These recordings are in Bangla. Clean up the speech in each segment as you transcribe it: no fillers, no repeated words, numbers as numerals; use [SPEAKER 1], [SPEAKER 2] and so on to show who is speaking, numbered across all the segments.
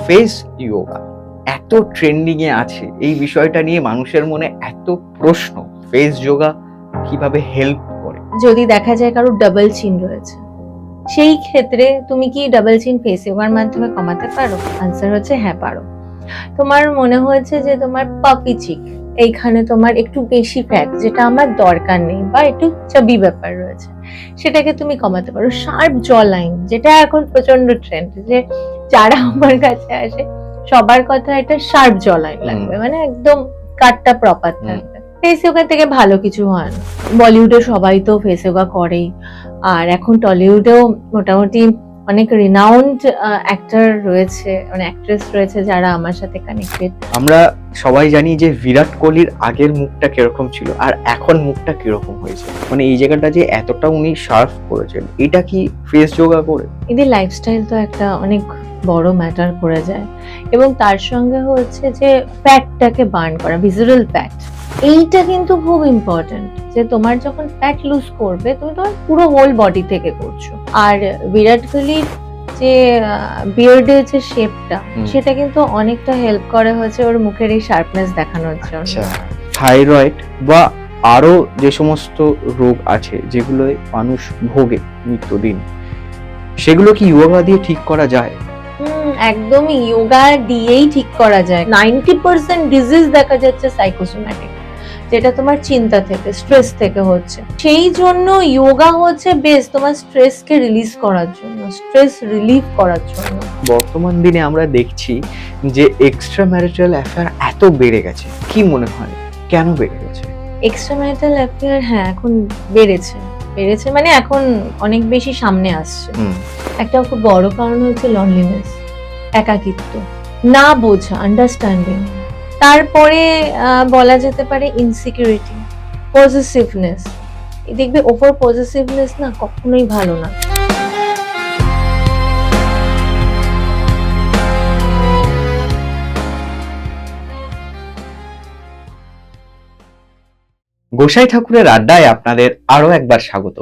[SPEAKER 1] ফেস যোগা এত ট্রেন্ডিং এ আছে, এই বিষয়টা নিয়ে মানুষের মনে এত প্রশ্ন। ফেস যোগা কিভাবে হেল্প করে?
[SPEAKER 2] যদি দেখা যায় কারোর ডাবল চিন রয়েছে, সেই ক্ষেত্রে তুমি কি ডাবল চিন ফেস যোগার মাধ্যমে কমাতে পারো? আনসার হচ্ছে হ্যাঁ, পারো। তোমার মনে হয়েছে যে তোমার পাপি চিক, এইখানে তোমার একটু বেশি ফ্যাট, যেটা আমার দরকার নেই, বা একটু চাবি ব্যাপার রয়েছে, সেটাকে তুমি কমাতে পারো। শার্প জ লাইন, যেটা এখন প্রচন্ড ট্রেন্ড, যে যারা আমার কাছে আসে সবার কথা এটা শার্প জ লাইন লাগবে, মানে একদম কাটটা প্রপার থাকবে। ফেস যোগা থেকে ভালো কিছু হয় না। বলিউডে সবাই তো ফেস যোগা করেই, আর এখন টলিউডেও মোটামুটি অনেক রিনাউন্ড অ্যাক্টর রয়েছে, মানে অ্যাক্ট্রেস রয়েছে যারা আমার সাথে কানেক্টেড।
[SPEAKER 1] আমরা সবাই জানি যে বিরাট কোহলির আগের মুখটা কিরকম ছিল আর এখন মুখটা কিরকম হয়েছে, মানে এই জায়গাটা যে এতটা উনি শার্প করেছেন, এটা কি ফেস যোগা করে?
[SPEAKER 2] এদের লাইফস্টাইল তো একটা অনেক বড় ম্যাটার করে যায়, এবং তার সঙ্গে হচ্ছে যে ফ্যাটটাকে বার্ন করা, ভিজারাল ফ্যাট, এইটা কিন্তু খুব ইম্পর্টেন্ট। যে তোমার যখন ফ্যাট লুজ করবে, তুমি তোমার পুরো হোল বডি থেকে করছো। আর বিরাট কোহলির যে বিয়ার্ডের যে শেপটা, সেটা কিন্তু অনেকটা হেল্প করে হচ্ছে ওর মুখের এই শার্পনেস দেখানোর জন্য।
[SPEAKER 1] থাইরয়েড বা আরো যে সমস্ত রোগ আছে যেগুলোয় মানুষ ভোগে নিত্যদিন, সেগুলো কি যোগা দিয়ে ঠিক করা যায়?
[SPEAKER 2] একদমই যোগা দিয়েই ঠিক করা যায়। 90% ডিজিজ দেখা যাচ্ছে সাইকোসোম্যাটিক, যেটা তোমার চিন্তা থেকে, স্ট্রেস থেকে হচ্ছে। সেই জন্য যোগা হচ্ছে বেস্ট তোমার স্ট্রেসকে রিলিজ করার জন্য, স্ট্রেস রিলিফ করার জন্য।
[SPEAKER 1] বর্তমান দিনে আমরা দেখছি যে এক্সট্রা ম্যারিটাল অ্যাফেয়ার এত বেড়ে গেছে, কি মনে হয় কেন বেড়ে গেছে?
[SPEAKER 2] এক্সট্রা ম্যারিটাল অ্যাফেয়ার, হ্যাঁ, এখন বেড়েছে মানে এখন অনেক বেশি সামনে আসছে। একটা খুব বড় কারণ হচ্ছে লনলিনেস, একাকিত্ব, না বোঝা, আন্ডারস্ট্যান্ডিং। তারপরে বলা যেতে পারে ইনসিকিউরিটি, পজেসিভনেস। দেখবে ওভার পজেসিভনেস না কখনোই ভালো না।
[SPEAKER 1] গোসাই ঠাকুরের আড্ডায় আপনাদের আরো একবার স্বাগত।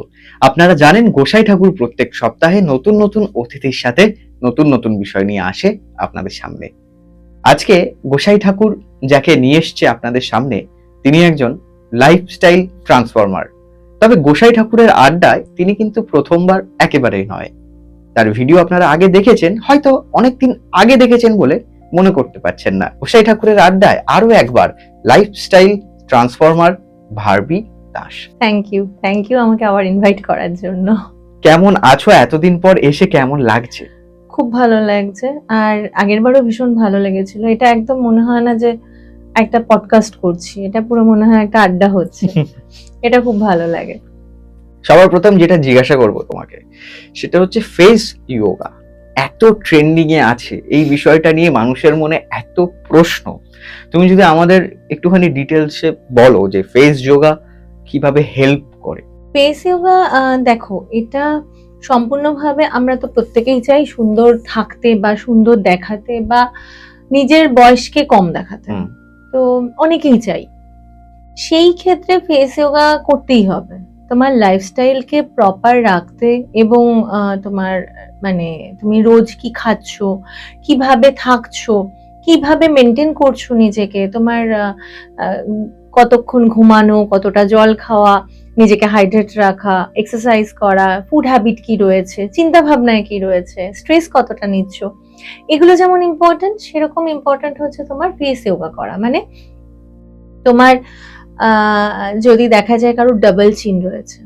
[SPEAKER 1] আপনারা জানেন গোসাই ঠাকুর প্রত্যেক সপ্তাহে নতুন নতুন অতিথির সাথে নতুন নতুন বিষয় নিয়ে আসে আপনাদের সামনে। আজকে গোসাই ঠাকুর যাকে নিয়ে এসছে আপনাদের সামনে, তিনি একজন লাইফস্টাইল ট্রান্সফর্মার। তবে গোসাই ঠাকুরের আড্ডায় তিনি কিন্তু প্রথমবার একেবারেই নয়। তার ভিডিও আপনারা আগে দেখেছেন, হয়তো অনেকদিন আগে দেখেছেন বলে মনে করতে পারছেন না। গোসাই ঠাকুরের আড্ডায় আরো একবার লাইফস্টাইল ট্রান্সফর্মার ভার্বি দাস।
[SPEAKER 2] থ্যাংক ইউ আমাকে আবার ইনভাইট করার জন্য।
[SPEAKER 1] কেমন আছো? এতদিন পর এসে কেমন লাগছে?
[SPEAKER 2] খুব ভালো লাগছে, আর আগেরবারও ভীষণ ভালো লেগেছিল। এটা একদম মনে হয় না যে একটা পডকাস্ট করছি, এটা পুরো মনে হয় একটা আড্ডা হচ্ছে। এটা খুব ভালো লাগে।
[SPEAKER 1] সবার প্রথম যেটা জিজ্ঞাসা করব তোমাকে, সেটা হচ্ছে ফেস যোগা এত ট্রেন্ডিং এ আছে, এই বিষয়টা নিয়ে মানুষের মনে এত প্রশ্ন। তুমি যদি আমাদের একটুখানি ডিটেলসে বলো যে ফেস যোগা কিভাবে হেল্প করে।
[SPEAKER 2] ফেস যোগা, দেখো, এটা সম্পূর্ণভাবে আমরা তো প্রত্যেকেই চাই সুন্দর থাকতে বা সুন্দর দেখাতে বা নিজের বয়সকে কম দেখাতে, তো অনেকেই চাই। সেই ক্ষেত্রে ফেস যোগা করতেই হবে তোমার লাইফস্টাইলকে প্রপার রাখতে, এবং তোমার মানে তুমি রোজ কি খাচ্ছ, কিভাবে থাকছো, কিভাবে মেনটেন করছো নিজেকে, তোমার কতক্ষণ ঘুমানো, কতটা জল খাওয়া, নিজেকে হাইড্রেট রাখা, এক্সারসাইজ করা, ফুড হ্যাবিট কি রয়েছে, চিন্তা ভাবনায় কি রয়েছে, স্ট্রেস কতটা নিচ্ছ, এগুলো যেমন ইম্পর্টেন্ট, সেরকম ইম্পর্টেন্ট হচ্ছে তোমার ফেস যোগা করা। মানে তোমার যদি দেখা যায় কারোর ডাবল চিন রয়েছে,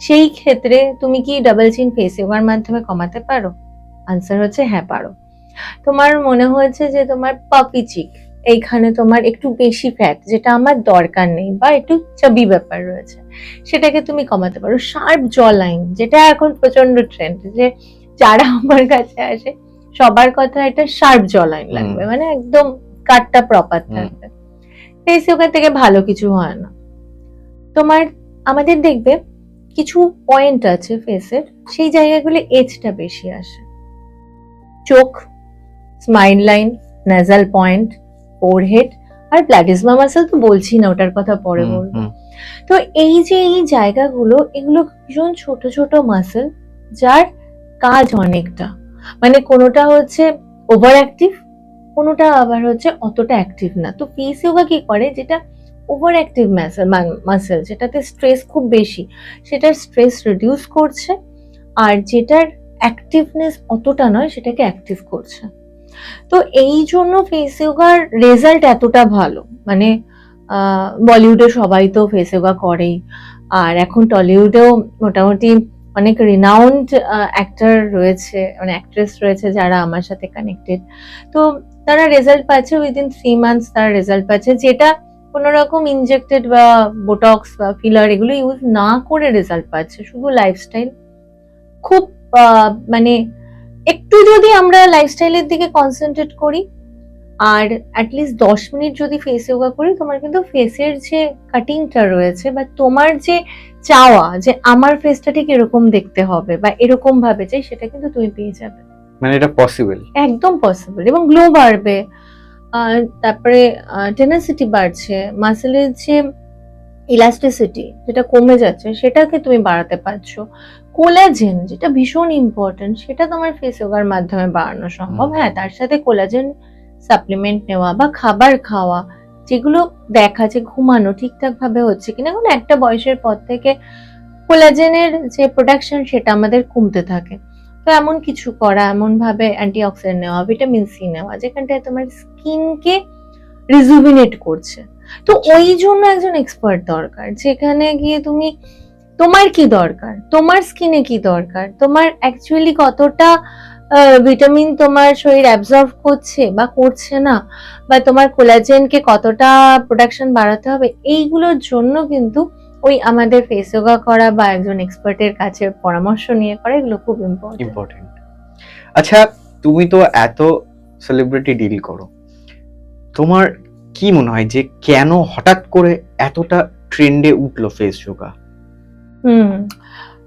[SPEAKER 2] সেই ক্ষেত্রে তুমি কি ডাবল চিন ফেস যোগার মাধ্যমে কমাতে পারো? আনসার হচ্ছে হ্যাঁ, পারো। তোমার মনে হয়েছে যে তোমার পাপি চিক, এইখানে তোমার একটু বেশি ফ্যাট, যেটা আমার দরকার নেই, বা একটু চাবি ব্যাপার রয়েছে, সেটাকে তুমি কমাতে পারো। শার্প জ লাইন, যেটা এখন প্রচন্ড ট্রেন্ড, যে যারা আমার কাছে আসে সবার কথা এটা শার্প জ লাইন লাগবে, মানে একদম কাটটা প্রপার থাকবে। ফেস যোগা থেকে ভালো কিছু হয় না। তোমার আমাদের দেখবে কিছু পয়েন্ট আছে ফেসের, সেই জায়গাগুলো এজটা বেশি আসে। চোখ, smile line, nasal point, forehead, আর প্ল্যাটিসমা মাসল তো বলছি না, ওটার কথা পরে বলবো। তো এই যে এই জায়গাগুলো, এগুলো ভীষণ ছোট ছোট মাসল, যার কাজ অনেকটা, মানে কোনোটা হচ্ছে ওভার অ্যাক্টিভ, কোনোটা আবার হচ্ছে অতটা অ্যাক্টিভ না। তো ফেস যোগা কি করে, যেটা ওভার অ্যাক্টিভ মাসেল, যেটাতে স্ট্রেস খুব বেশি, সেটার স্ট্রেস রিডিউস করছে, আর যেটার অ্যাক্টিভনেস অতটা নয় সেটাকে অ্যাক্টিভ করছে। তো এই জন্য ফেস যোগার রেজাল্ট এতটা ভালো। মানে বলিউডে সবাই তো ফেস যোগা করেই, আর এখন টলিউডেও মোটামুটি অনেক রিনাউন্ড অ্যাক্টর রয়েছে, মানে অ্যাক্ট্রেস রয়েছে যারা আমার সাথে কানেক্টেড। তো তারা রেজাল্ট পাচ্ছে উইদিন 3 মান্থস, তারা রেজাল্ট পাচ্ছে, যেটা কোনো রকম ইনজেক্টেড বা বোটক্স বা ফিলার এগুলো ইউজ না করে রেজাল্ট পাচ্ছে, শুধু লাইফস্টাইল। খুব মানে একটু যদি আমরা লাইফস্টাইলের দিকে কনসেন্ট্রেট করি আর অ্যাটলিস্ট 10 মিনিট যদি ফেস যোগা করি, তোমার কিন্তু ফেসের যে কাটিংটা রয়েছে বা তোমার যে চাওয়া যে আমার ফেসটা ঠিক এরকম দেখতে হবে বা এরকম ভাবে চাই, সেটা কিন্তু তুমি পেয়ে যাবে।
[SPEAKER 1] মানে এটা পসিবল,
[SPEAKER 2] একদম পসিবল। এবং গ্লো বাড়বে, তারপরে টেনাসিটি বাড়ছে, মাসেলের যে ইলাস্টিসিটি যেটা কমে যাচ্ছে সেটাকে তুমি বাড়াতে পারছো। কোলাজেন যেটা ভীষণ ইম্পর্টেন্ট, সেটা তোমার ফেস যোগার মাধ্যমে বাড়ানো সম্ভব। হ্যাঁ, তার সাথে কোলাজেন সাপ্লিমেন্ট নেওয়া বা খাবার খাওয়া, যেগুলো দেখা যে ঘুমানো ঠিকঠাক ভাবে হচ্ছে কিনা, কারণ একটা বয়সের পর থেকে কোলাজেনের যে প্রোডাকশন সেটা আমাদের কমতে থাকে। তো এমন কিছু করা, এমন ভাবে অ্যান্টিঅক্সিডেন্ট নেওয়া, ভিটামিন সি নেওয়া, যেখানটায় তোমার স্কিনকে রিজুভিনেট করছে। তো ওই জন্য একজন এক্সপার্ট দরকার, যেখানে গিয়ে তুমি তোমার কি দরকার, তোমার স্কিনে কি দরকার, তোমার অ্যাকচুয়ালি কতটা ভিটামিন তোমার শরীর অ্যাবজর্ব করছে বা করছে না, বা তোমার কোলাজেনকে কতটা প্রোডাকশন বাড়াতে হবে, এইগুলোর জন্য কিন্তু ওই আমাদের ফেস যোগা করা বা একজন এক্সপার্টের কাছে পরামর্শ নিয়ে করা, এগুলো খুব ইম্পর্টেন্ট।
[SPEAKER 1] আচ্ছা, তুমি তো এত সেলিব্রিটি ডিল করো, তোমার কি মনে হয় যে কেন হঠাৎ করে এতটা ট্রেন্ডে উঠলো ফেস যোগা?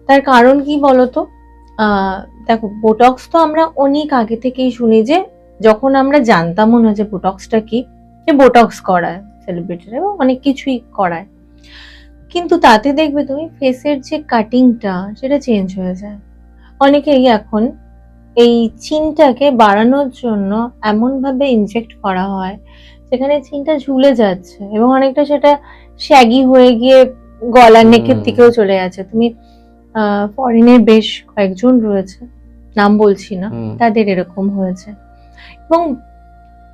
[SPEAKER 2] তার কারণ কি বলতো, দেখো বোটক্স তো আমরা অনেক আগে থেকেই শুনি, যে যখন আমরা জানতামও না যে বোটক্সটা কি, যে বোটক্স করায় সেলিব্রিটিরা এবং অনেক কিছুই করায়, কিন্তু তাতে দেখবে তুমি ফেসের যে কাটিংটা সেটা চেঞ্জ হয়ে যায়। অনেকেই এখন এই চিনটাকে বাড়ানোর জন্য এমন ভাবে ইনজেক্ট করা হয় যেখানে চিনটা ঝুলে যাচ্ছে এবং অনেকটা সেটা শ্যাগি হয়ে গিয়ে গলার নেকের দিকেও চলে যাচ্ছে। তুমি ফরেনের বেশ কয়েকজন রয়েছে, নাম বলছি না, তাদের এরকম হয়েছে। এবং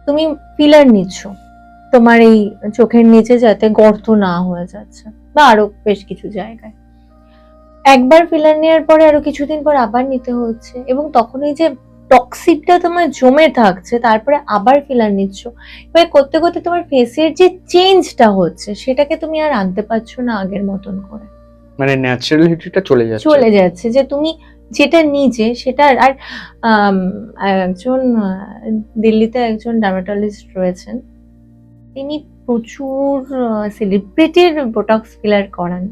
[SPEAKER 2] তুমি ফিলার নিচ্ছ তোমার এই চোখের নিচে যাতে গর্ত না হয়ে যাচ্ছে, বা আরো বেশ কিছু জায়গায় একবার ফিলার নেওয়ার পরে আরো কিছুদিন পর আবার নিতে হচ্ছে, এবং তখন এই যে টক্সিকটা তোমার জমে থাকছে, তারপরে আবার ফিলার নিচ্ছ, এবার করতে করতে তোমার ফেসের যে চেঞ্জটা হচ্ছে সেটাকে তুমি আর আনতে পারছো না আগের মতন করে,
[SPEAKER 1] মানে ন্যাচারালিটিটা চলে
[SPEAKER 2] যাচ্ছে যে তুমি যেটা নিজে সেটা। আর একজন দিল্লিতে একজন ডার্মাটোলজিস্ট রয়েছেন, তিনি প্রচুর সেলিব্রিটির বোটক্স ফিলার করান।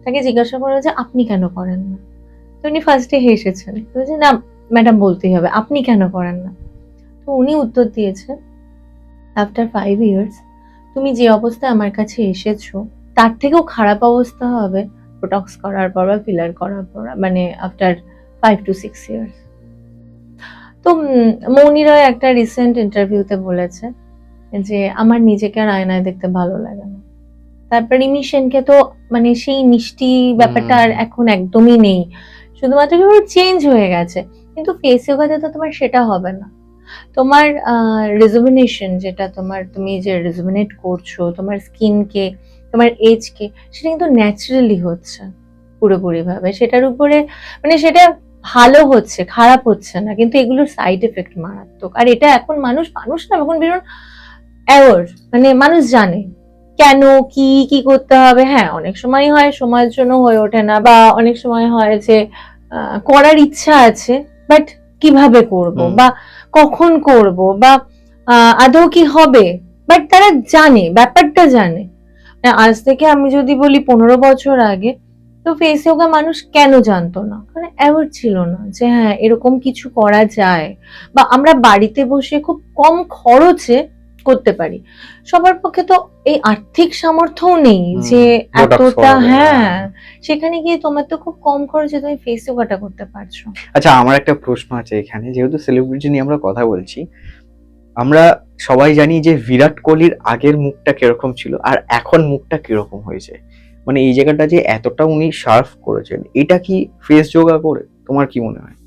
[SPEAKER 2] তাকে জিজ্ঞাসা করা যে আপনি কেন করেন না, তো উনি ফার্স্টে হেসেছেন, বলছেন না ম্যাডাম বলতেই হবে, আপনি কেন করেন না। তো উনি উত্তর দিয়েছেন, আফটার 5 years তুমি যে অবস্থায় আমার কাছে এসেছো তার থেকেও খারাপ অবস্থা হবে বোটক্স করার পর বা ফিলার করার পর, মানে আফটার 5 to 6 years। তো মৌনি রয় একটা রিসেন্ট ইন্টারভিউতে বলেছে যে আমার নিজেকে আর আয়নায় দেখতে ভালো লাগে না। তারপর রিমি সেনকে তো মানে সেই মিষ্টি ব্যাপারটা আর এখন একদমই নেই, শুধুমাত্র কি চেঞ্জ হয়ে গেছে। কিন্তু ফেস যোগাতে তো তোমার সেটা হবে না। তোমার রিজুভিনেশন, যেটা তোমার তুমি যে রিজুভিনেট করছো তোমার স্কিনকে, তোমার এজকে, সেটা কিন্তু ন্যাচারালি হচ্ছে পুরোপুরি ভাবে। সেটার উপরে মানে সেটা ভালো হচ্ছে, খারাপ হচ্ছে না, কিন্তু এগুলোর সাইড এফেক্ট মারাত্মক। আর এটা এখন মানুষ না এখন ভীষণ অ্যাওয়ার, মানে মানুষ জানে কেন কি কি করতে হবে। হ্যাঁ, অনেক সময় হয় সময়ের জন্য হয়ে ওঠে না, বা অনেক সময় হয় যে করার ইচ্ছা আছে বাট কিভাবে করব বা কখন করব বা আদৌ কি হবে, বাট তারা জানে, ব্যাপারটা জানে। আজ থেকে আমি যদি বলি 15 বছর আগে, তো ফেস যোগা মানুষ কেন জানতো না, কারণ অ্যাওয়ার ছিল না যে হ্যাঁ এরকম কিছু করা যায়, বা আমরা বাড়িতে বসে খুব কম খরচে করতে পারি। সবার পক্ষে তো এই আর্থিক সামর্থ্যও নেই যে
[SPEAKER 1] Botox
[SPEAKER 2] এতটা,
[SPEAKER 1] করাবে,
[SPEAKER 2] হ্যাঁ, সেখানে গিয়ে তোমার তো খুব কম খরচে তুমি ফেস ইয়োগাটা করতে পারছো।
[SPEAKER 1] আচ্ছা, আমার একটা প্রশ্ন আছে এখানে, যেহেতু সেলিব্রিটি নিয়ে আমরা কথা বলছি, আমরা সবাই জানি যে বিরাট কোহলির আগের মুখটা কিরকম ছিল আর এখন মুখটা কিরকম হয়েছে, মানে এই জায়গাটা যে এতটা উনি শার্প করেছেন, এটা কি ফেস যোগা করে? তোমার কি মনে হয়?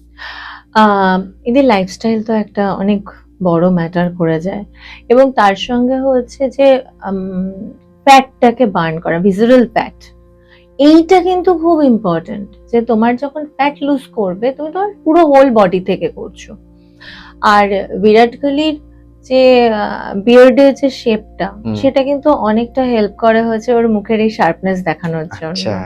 [SPEAKER 2] এদের লাইফস্টাইল তো একটা অনেক বড় ম্যাটার করে যায়, এবং তার সঙ্গে হচ্ছে যে ফ্যাটটাকে বার্ন করা, ভিজারাল ফ্যাট, এইটা কিন্তু খুব ইম্পর্টেন্ট। যে তোমার যখন ফ্যাট লুজ করবে, তুমি তোমার পুরো হোল বডি থেকে করছো। আর বিরাট কোহলির যে বিয়ার্ডের যে শেপটা, সেটা কিন্তু অনেকটা হেল্প করে হচ্ছে ওর মুখের এই শার্পনেস দেখানোর জন্য।
[SPEAKER 1] আচ্ছা,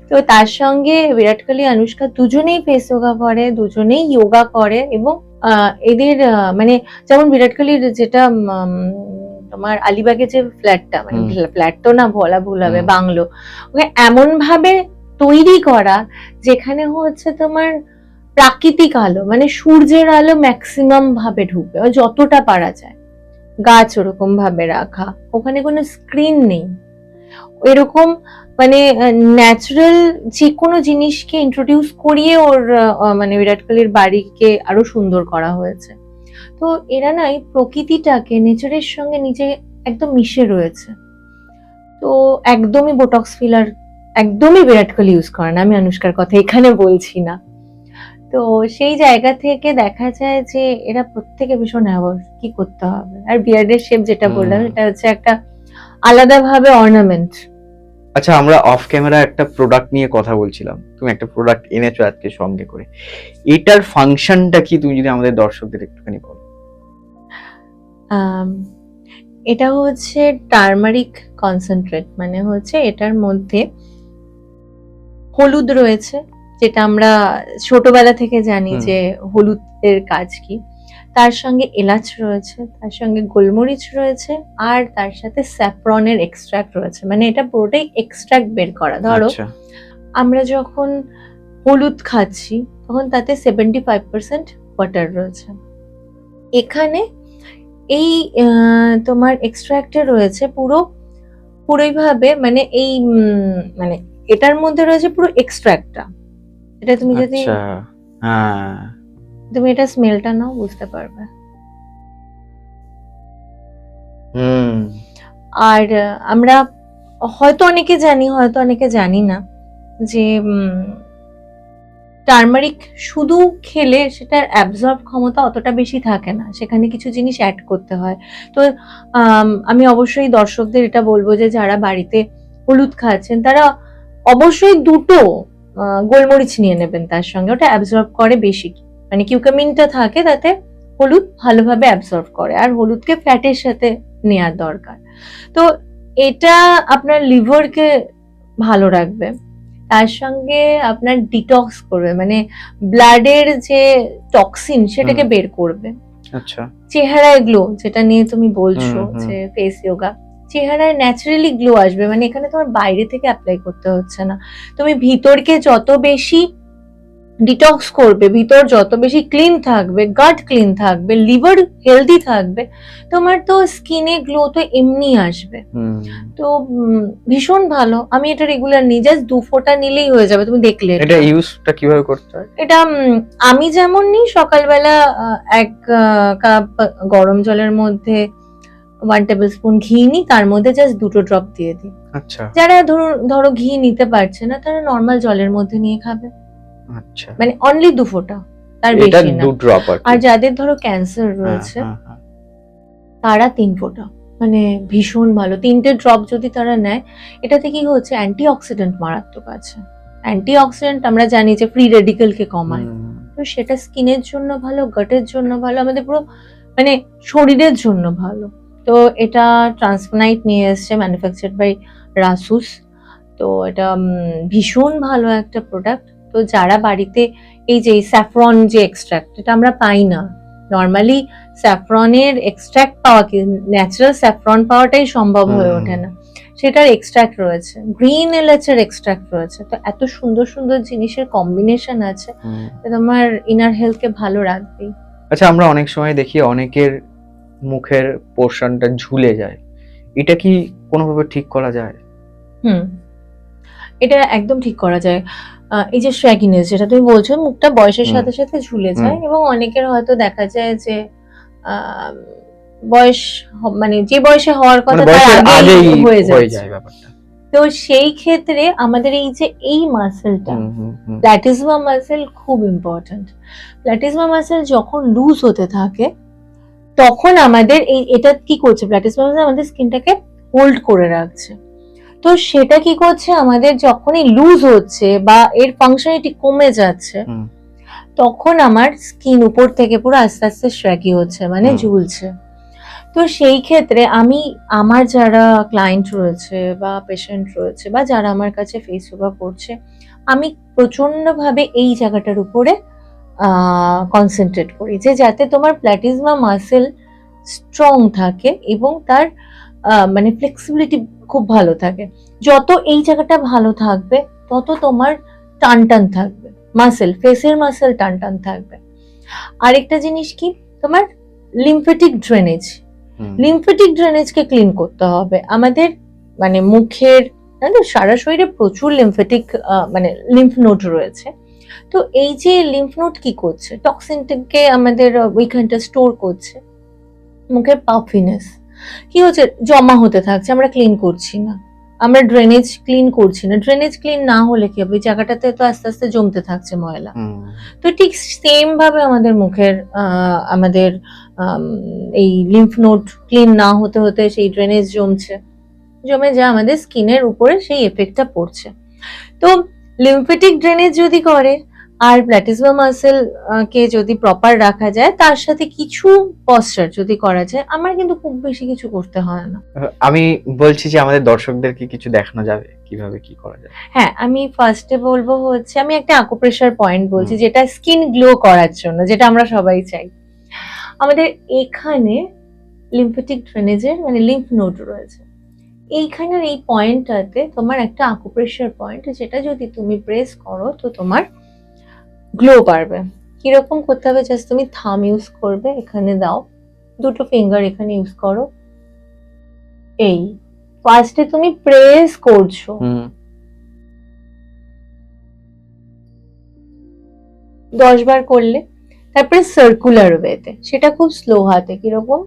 [SPEAKER 2] তো তার সঙ্গে বিরাট কোহলি, আনুষ্কা দুজনেই ফেস যোগা করে, দুজনেই যোগা করে, এবং এদের মানে যেমন বিরাট কোহলির যেটা তোমার আলিবাগে যে ফ্ল্যাটটা, মানে ফ্ল্যাট তো না, বলা ভুল হবে, বাংলো, ওকে এমন ভাবে তৈরি করা যেখানে হচ্ছে তোমার প্রাকৃতিক আলো, মানে সূর্যের আলো ম্যাক্সিমাম ভাবে ঢুকবে যতটা পারা যায়, গাছ ওরকম ভাবে রাখা, ওখানে কোনো স্ক্রিন নেই, এরকম মানে ন্যাচারাল যে কোনো জিনিসকে ইন্ট্রোডিউস করিয়ে ওর মানে বিরাট কোহলির বাড়িকে আরো সুন্দর করা হয়েছে। তো এরা না এই প্রকৃতিটাকে, নেচারের সঙ্গে নিজে একদম মিশে রয়েছে। তো একদমই বোটক্স ফিলার একদমই বিরাট কোহলি ইউজ করে না, আমি আনুষ্কার কথা এখানে বলছি না। তো সেই জায়গা থেকে দেখা যায় যে এরা প্রত্যেকে ভীষণ অ্যাওয়ার কি করতে হবে। আর বিয়ার্ডের শেপ যেটা বললাম, এটা হচ্ছে একটা আলাদাভাবে অর্নামেন্ট।
[SPEAKER 1] আচ্ছা, আমরা অফ ক্যামেরা একটা প্রোডাক্ট নিয়ে কথা বলছিলাম, তুমি একটা প্রোডাক্ট এনেছো আজকে সঙ্গে করে, এটার ফাংশনটা কি তুমি যদি আমাদের দর্শকদের একটুখানি বলো।
[SPEAKER 2] এটা হচ্ছে টার্মারিক কনসেন্ট্রেট, মানে হচ্ছে এটার মধ্যে হলুদ রয়েছে, যেটা আমরা ছোটবেলা থেকে জানি যে হলুদের কাজ কি। তার সঙ্গে এলাচ রয়েছে, তার সঙ্গে গোলমরিচ রয়েছে, আর তার সাথে স্যাফরনের এক্সট্রাক্ট রয়েছে। মানে এটা পুরোটাই এক্সট্রাক্ট বের করা। ধরো আমরা যখন হলুদ খাচ্ছি তখন তাতে 75% ওয়াটার রয়েছে, এখানে এই তোমার এক্সট্রাক্টে রয়েছে পুরোইভাবে, মানে এই মানে এটার মধ্যে রয়েছে পুরো এক্সট্রাক্টটা। এটা তুমি যদি তুমি এটা স্মেলটা নাও, বুঝতে পারবে। আর আমরা হয়তো অনেকে জানি, হয়তো অনেকে জানি না যে টার্মারিক শুধু খেলে সেটার অ্যাবজর্ব ক্ষমতা অতটা বেশি থাকে না, সেখানে কিছু জিনিস অ্যাড করতে হয়। তো আমি অবশ্যই দর্শকদের এটা বলবো যে যারা বাড়িতে হলুদ খাচ্ছেন তারা অবশ্যই দুটো গোলমরিচ নিয়ে নেবেন তার সঙ্গে, ওটা অ্যাবজর্ব করে বেশি, মানে কিউকামিনটা থাকে তাতে, হলুদ ভালোভাবে অ্যাবজর্ব করে, আর হলুদকে ফ্যাটের সাথে নেওয়ার দরকার। তো এটা আপনার লিভারকে ভালো রাখবে, তার সঙ্গে আপনার ডিটক্স করবে, মানে ব্লাডের যে টক্সিন সেটাকে বের করবে।
[SPEAKER 1] আচ্ছা,
[SPEAKER 2] চেহারায় গ্লো, যেটা নিয়ে তুমি বলছো যে ফেস যোগা, চেহারায় ন্যাচারালি গ্লো আসবে, মানে এখানে তোমার বাইরে থেকে অ্যাপ্লাই করতে হচ্ছে না। তুমি ভিতরকে যত বেশি ডিটক্স করবে, ভিতর যত বেশি ক্লিন থাকবে, গাট ক্লিন থাকবে, লিভার হেলদি থাকবে, তোমার তো স্কিনে গ্লো তো এমনি আসবে। তো ভীষণ ভালো। আমি এটা রেগুলার নিই, জাস্ট 2 ফোঁটা নিলেই হয়ে যাবে। তুমি দেখলে
[SPEAKER 1] এটা ইউজটা কিভাবে করতে হয়?
[SPEAKER 2] এটা আমি যেমন নিই, সকালবেলা 1 কাপ গরম জলের মধ্যে 1 টেবিল স্পুন ঘি নিই, তার মধ্যে জাস্ট 2 ড্রপ দিয়ে দিই।
[SPEAKER 1] আচ্ছা,
[SPEAKER 2] যারা ধরো ঘি নিতে পারছে না, তারা নর্মাল জলের মধ্যে নিয়ে খাবে। আচ্ছা, মানে অনলি 2 ফোঁটা, তার বেশি না। আর যাদের ধরো ক্যান্সার রয়েছে তারা 3 ফোঁটা, মানে ভীষণ ভালো। 3টে ড্রপ যদি তারা নেয়, এটাতে কি হচ্ছে, অ্যান্টিঅক্সিডেন্ট মারাত্মক আছে। অ্যান্টিঅক্সিডেন্ট আমরা জানি যে ফ্রি রেডিক্যালকে কমায়, তো সেটা স্কিনের জন্য ভালো, গাটের জন্য ভালো, আমাদের পুরো মানে শরীরের জন্য ভালো। তো এটা ট্রান্সফোনাইট নিয়ে এসছে, ম্যানুফ্যাকচার্ড বাই রাসুস। তো এটা ভীষণ ভালো একটা প্রোডাক্ট। তো যারা বাড়িতে এই যে স্যাফরন যে এক্সট্রাক্ট, এটা আমরা পাই না নর্মালি, স্যাফরনের এক্সট্রাক্ট পাওয়া, কি ন্যাচারাল স্যাফরন পাওয়াটাই সম্ভব হয়ে ওঠে না, সেটার এক্সট্রাক্ট রয়েছে, গ্রিন এলাচের এক্সট্রাক্ট রয়েছে। তো এত সুন্দর সুন্দর জিনিসের কম্বিনেশন আছে, তোমার ইনার হেলথকে ভালো রাখবেই।
[SPEAKER 1] আচ্ছা, আমরা অনেক সময় দেখি অনেকের মুখের পোর্শনটা ঝুলে যায়, এটা কি কোনোভাবে ঠিক করা যায়?
[SPEAKER 2] হুম, এটা একদম ঠিক করা যায়। এই যে শ্র্যাগিনেস যেটা তুমি বলছো, মুখটা বয়সের
[SPEAKER 1] হুম।
[SPEAKER 2] সাথে সাথে ঝুলে
[SPEAKER 1] হুম।
[SPEAKER 2] যায় এবং অনেকের হয়তো দেখা যায় যে বয়স মানে যে বয়সে হওয়ার
[SPEAKER 1] মানে
[SPEAKER 2] কথা তার
[SPEAKER 1] বয়সের আগেই
[SPEAKER 2] আগেই হয়ে
[SPEAKER 1] হয়ে
[SPEAKER 2] যাচ্ছে।
[SPEAKER 1] যায় ব্যাপারটা।
[SPEAKER 2] তো সেই ক্ষেত্রে আমাদের এই যে এই মাসেলটা, প্ল্যাটিসমা মাসেল খুব ইম্পর্ট্যান্ট। প্ল্যাটিসমা মাসেল যখন লুজ হতে থাকে তখন আমাদের এটা কি করছে, প্ল্যাটিসমা মাসেল আমাদের স্কিনটাকে হোল্ড করে রাখছে। তো সেটা কি করছে, আমাদের যখনই লুজ হচ্ছে বা এর ফাংশনালিটি কমে যাচ্ছে তখন আমার স্কিন উপর থেকে পুরো আস্তে আস্তে শ্র্যাগি হচ্ছে, মানে ঝুলছে। তো সেই ক্ষেত্রে আমি আমার যারা ক্লায়েন্ট রয়েছে বা পেশেন্ট রয়েছে বা যারা আমার কাছে ফেস ওভার করছে, আমি প্রচন্ডভাবে এই জায়গাটার উপরে কনসেন্ট্রেট করি যে যাতে তোমার প্ল্যাটিসমা মাসেল স্ট্রং থাকে এবং তার মানে ফ্লেক্সিবিলিটি খুব ভালো থাকে। যত এই জায়গাটা ভালো থাকবে তত তোমার টান টান থাকবে, মাসেল, ফেসের মাসেল টান টান থাকবে। আরেকটা জিনিস কি, তোমার লিম্ফেটিক ড্রেনেজ, লিম্ফেটিক ড্রেনেজকে ক্লিন করতে হবে আমাদের। মানে মুখের সারা শরীরে প্রচুর লিম্ফেটিক মানে লিম্ফ নোড রয়েছে। তো এই যে লিম্ফ নোড কি করছে, টক্সিনটাকে আমাদের ওইখানটা স্টোর করছে। মুখের পাফিনেস কি হচ্ছে, জমা হতে থাকছে, আমরা ক্লিন করছি না, আমরা ড্রেনেজ ক্লিন করছি না। ড্রেনেজ ক্লিন না হলে কি হবে, জায়গাটাতে তো আস্তে আস্তে জমতে থাকছে ময়লা। তো ঠিক সেম ভাবে আমাদের মুখের আমাদের এই লিম্ফ নোড ক্লিন না হতে হতে সেই ড্রেনেজ জমে যা আমাদের স্কিনের উপরে সেই এফেক্টটা পড়ছে। তো লিম্ফেটিক ড্রেনেজ যদি করে আর প্ল্যাটিসমা মাসেল কে যদি প্রপার রাখা যায়, তার সাথে কিছু পশ্চার যদি করা যায়, আমার কিন্তু খুব বেশি কিছু করতে হয় না।
[SPEAKER 1] আমি বলছি যে আমাদের দর্শকদেরকে কিছু দেখানো যাবে কিভাবে কি করা যায়?
[SPEAKER 2] হ্যাঁ, আমি ফার্স্টে বলবো হচ্ছে, আমি একটা আকুপ্রেশার পয়েন্ট বলছি যেটা স্কিন গ্লো করার জন্য, যেটা আমরা সবাই চাই। আমাদের এখানে লিম্ফেটিক ড্রেনেজের মানে লিম্ফ নোড রয়েছে, এইখানের এই পয়েন্টটাতে তোমার একটা আকুপ্রেশার পয়েন্ট, যেটা যদি তুমি প্রেস করো তো তোমার গ্লো বাড়বে। কিরকম করতে হবে, জাস্ট তুমি থাম ইউজ করবে, এখানে দাও, দুটো ফিঙ্গার এখানে ইউজ করো, এই ফার্স্টে তুমি প্রেস করছো, 10 বার করলে, তারপরে সার্কুলার ওয়েতে, সেটা খুব স্লো হাতে, কিরকম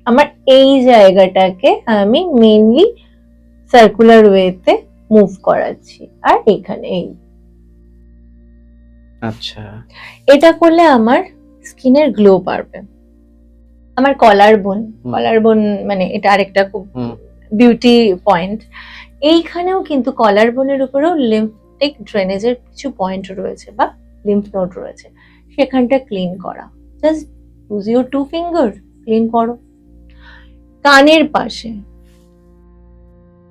[SPEAKER 2] আমার এই জায়গাটাকে আমি মেইনলি সার্কুলার ওয়েতে মুভ করাচ্ছি, আর এখানে এই,
[SPEAKER 1] আচ্ছা,
[SPEAKER 2] এটা করলে আমার স্কিনের গ্লো বাড়বে। আমার কলার বোন মানে এটা আরেকটা খুব বিউটি পয়েন্ট। এইখানেও কিন্তু কলার বোনের উপরেও লিম্ফেটিক ড্রেনেজের কিছু পয়েন্ট রয়েছে বা লিম্ফ নোড রয়েছে, সেখানটা ক্লিন করা, just use your 2 finger, clean করো। কানের পাশে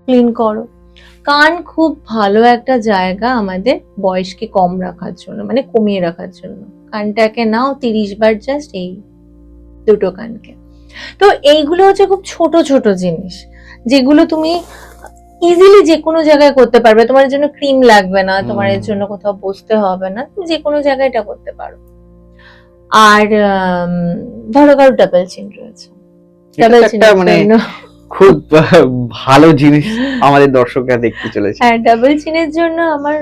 [SPEAKER 2] ক্লিন করো। কান খুব ভালো একটা জায়গা আমাদের বয়সকে কম রাখার জন্য, মানে কমিয়ে রাখার জন্য। কানটাকে নাও 30 বার, জাস্ট এই দুটো কানকে। তো এইগুলো হচ্ছে খুব ছোট ছোট জিনিস যেগুলো তুমি ইজিলি যে কোনো জায়গায় করতে পারবে, তোমার জন্য ক্রিম লাগবে না, তোমার এর জন্য কোথাও বসতে হবে না, তুমি যে কোনো জায়গায় এটা করতে পারো। আর ধরো কারো ডাবল চিন রয়েছে, ডাবল চিন
[SPEAKER 1] মানে খুব ভালো জিনিস আমাদের দর্শকরা দেখতে চলেছে।
[SPEAKER 2] হ্যাঁ, ডাবল চিনের জন্য আমার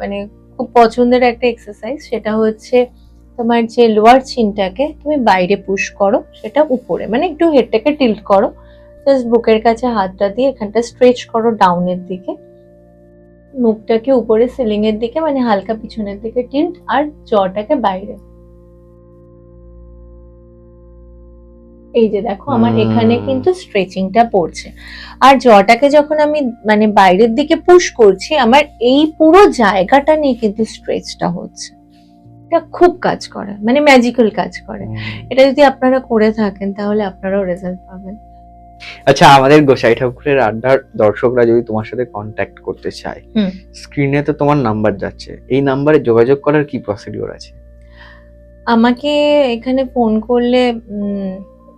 [SPEAKER 2] মানে খুব পছন্দের একটা এক্সারসাইজ, সেটা হচ্ছে তোমার যে লোয়ার চিনটাকে তুমি বাইরে পুশ করো, সেটা উপরে, মানে একটু হেডটাকে টিল্ট করো, জাস্ট বুকের কাছে হাতটা দিয়ে এখানটা স্ট্রেচ করো ডাউনের দিকে, মুখটাকে উপরে সিলিং এর দিকে, মানে হালকা পিছনের দিকে টিল্ট, আর জটাকে বাইরে। এই যে দেখো আমার এখানে কিন্তু স্ট্রেচিংটা পড়ছে, আর জটাকে যখন আমি মানে বাইরের দিকে পুশ করছি, আমার এই পুরো জায়গাটা নিয়ে কিন্তু স্ট্রেচটা হচ্ছে। এটা খুব কাজ করে, মানে ম্যাজিক্যাল কাজ করে। এটা যদি আপনারা করে থাকেন তাহলে আপনারাও রেজাল্ট পাবেন।
[SPEAKER 1] আচ্ছা, আমাদের গোসাই ঠাকুরের আড্ডার দর্শকরা যদি তোমার সাথে কন্ট্যাক্ট করতে চায়, স্ক্রিনে তো তোমার নাম্বার যাচ্ছে, এই নাম্বারে যোগাযোগ করার কি প্রসিডিওর আছে?
[SPEAKER 2] আমাকে এখানে ফোন করলে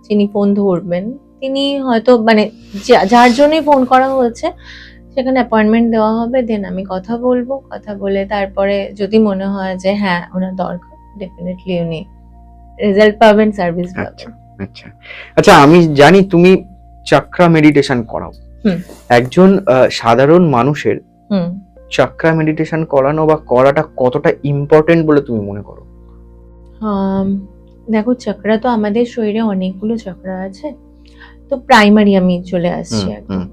[SPEAKER 2] যিনি ফোন ধরবেন তিনি হয়তো মানে যার জন্যই ফোন করা হয়েছে সেখানে অ্যাপয়েন্টমেন্ট দেওয়া হবে, দেন আমি কথা বলবো, কথা বলে তারপরে যদি মনে হয় যে হ্যাঁ ওনার দরকার, ডেফিনেটলি উনি রেজাল্ট পাবেন, সার্ভিস
[SPEAKER 1] আচ্ছা
[SPEAKER 2] পাবেন।
[SPEAKER 1] আচ্ছা আচ্ছা, আমি জানি তুমি চক্রা মেডিটেশন করাও।
[SPEAKER 2] হুম।
[SPEAKER 1] একজন সাধারণ মানুষের
[SPEAKER 2] হুম।
[SPEAKER 1] চক্রা মেডিটেশন করানো বা করাটা কতটা ইম্পর্টেন্ট বলে তুমি মনে করো?
[SPEAKER 2] দেখো, চক্রা তো আমাদের শরীরে অনেকগুলো চক্রা আছে। তো প্রাইমারি আমি চলে আসছি
[SPEAKER 1] হুম,
[SPEAKER 2] একদম।
[SPEAKER 1] হুম।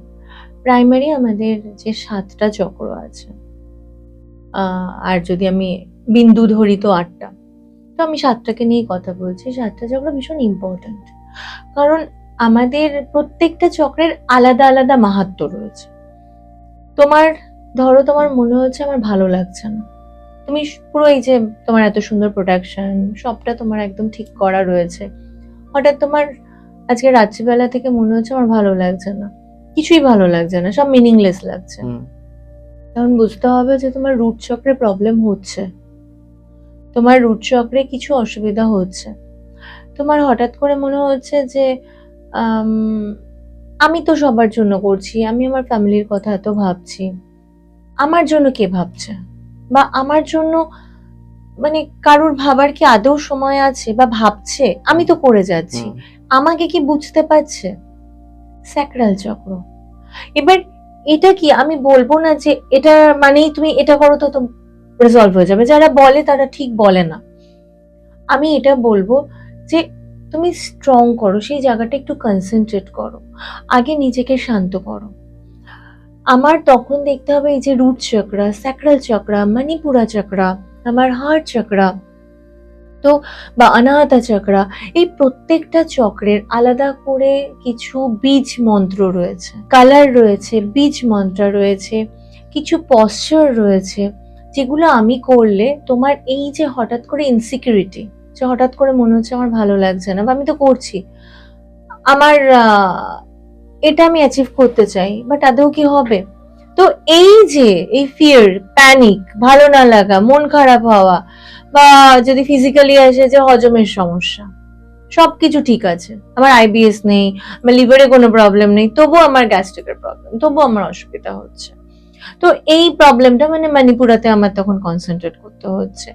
[SPEAKER 2] প্রাইমারি আমাদের যে 7টা চক্র আছে, আর যদি আমি বিন্দু ধরি তো 8টা। তো আমি 7টাকে নিয়েই কথা বলছি। 7টা চক্র ভীষণ ইম্পর্ট্যান্ট। কারণ আমাদের প্রত্যেকটা চক্রের আলাদা আলাদা মাহাত্ম্য রয়েছে। তোমার মনে হচ্ছে আমার ভালো লাগছে না। তুমি পুরো এই যে তোমার এত সুন্দর প্রোডাকশন, সবটা তোমার একদম ঠিক করা রয়েছে। হঠাৎ তোমার আজকে রাত্রিবেলা থেকে মনে হচ্ছে আমার ভালো লাগছে না। কিছুই ভালো লাগছে না, সব মিনিংলেস লাগছে। তখন বুঝতে হবে যে তোমার রুট চক্রে প্রবলেম হচ্ছে। তোমার রুট চক্রে কিছু অসুবিধা হচ্ছে। তোমার হঠাৎ করে মনে হচ্ছে যে আম, আমি তো সবার জন্য করছি, আমি আমার ফ্যামিলির কথা এত ভাবছি, আমার জন্য কে ভাবছে? বা আমার জন্য মানে কারোর ভাবার কি আদৌ সময় আছে বা ভাবছে? আমি তো করে যাচ্ছি, আমাকে কি বুঝতে পারছে? স্যাক্রাল চক্র। এবার এটা কি, আমি বলবো না যে এটা মানেই তুমি এটা করো তো রিজলভ হয়ে যাবে। যারা বলে তারা ঠিক বলে না। আমি এটা বলবো যে তুমি স্ট্রং করো, সেই জায়গাটা একটু কনসেন্ট্রেট করো, আগে নিজেকে শান্ত করো। আমার তখন দেখতে হবে এই যে রুট চক্রা, স্যাক্রাল চক্রা, মণিপুরা চক্রা, আমার হার্ট চক্রা, তো বা অনাহতা চক্রা, এই প্রত্যেকটা চক্রের আলাদা করে কিছু বীজ মন্ত্র রয়েছে, কালার রয়েছে, বীজ মন্ত্র রয়েছে, কিছু পশ্চার রয়েছে, যেগুলো আমি করলে তোমার এই যে হঠাৎ করে ইনসিকিউরিটি, যে হঠাৎ করে মনে হচ্ছে আমার ভালো লাগছে না, বা আমি তো করছি, আমার এটা আমি অ্যাচিভ করতে চাই, বাট আদৌ কি হবে? তো এই যে এই ফিয়ার, প্যানিক, ভালো না লাগা, মন খারাপ হওয়া, বা যদি ফিজিক্যালি আসে যে হজমের সমস্যা, সবকিছু ঠিক আছে, আমার আইবিএস নেই, আমার লিভারে কোনো প্রবলেম নেই, তবুও আমার গ্যাস্ট্রিকের প্রবলেম, তবুও আমার অসুবিধা হচ্ছে। তো এই প্রবলেমটা মানে মণিপুরাতে আমার তখন কনসেন্ট্রেট করতে হচ্ছে।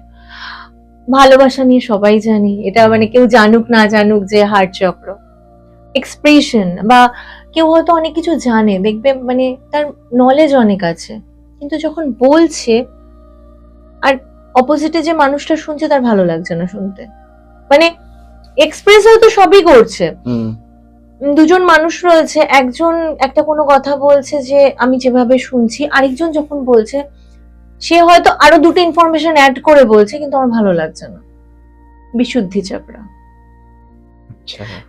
[SPEAKER 2] ভালোবাসা নিয়ে সবাই জানি, এটা মানে কেউ জানুক না জানুক যে হার্ট চক্র, এক্সপ্রেশন, বা কেউ হয়তো অনেক কিছু জানে, দেখবে মানে তার নলেজ অনেক আছে, কিন্তু যখন বলছে আর অপোজিটে যে মানুষটা শুনছে তার ভালো লাগছে না শুনতে। মানে এক্সপ্রেস হয়তো সবই করছে, দুজন মানুষ রয়েছে, একজন একটা কোনো কথা বলছে যে আমি যেভাবে শুনছি, আরেকজন যখন বলছে সে হয়তো আরো দুটো ইনফরমেশন অ্যাড করে বলছে, কিন্তু আমার ভালো লাগছে না। বিশুদ্ধি চক্র।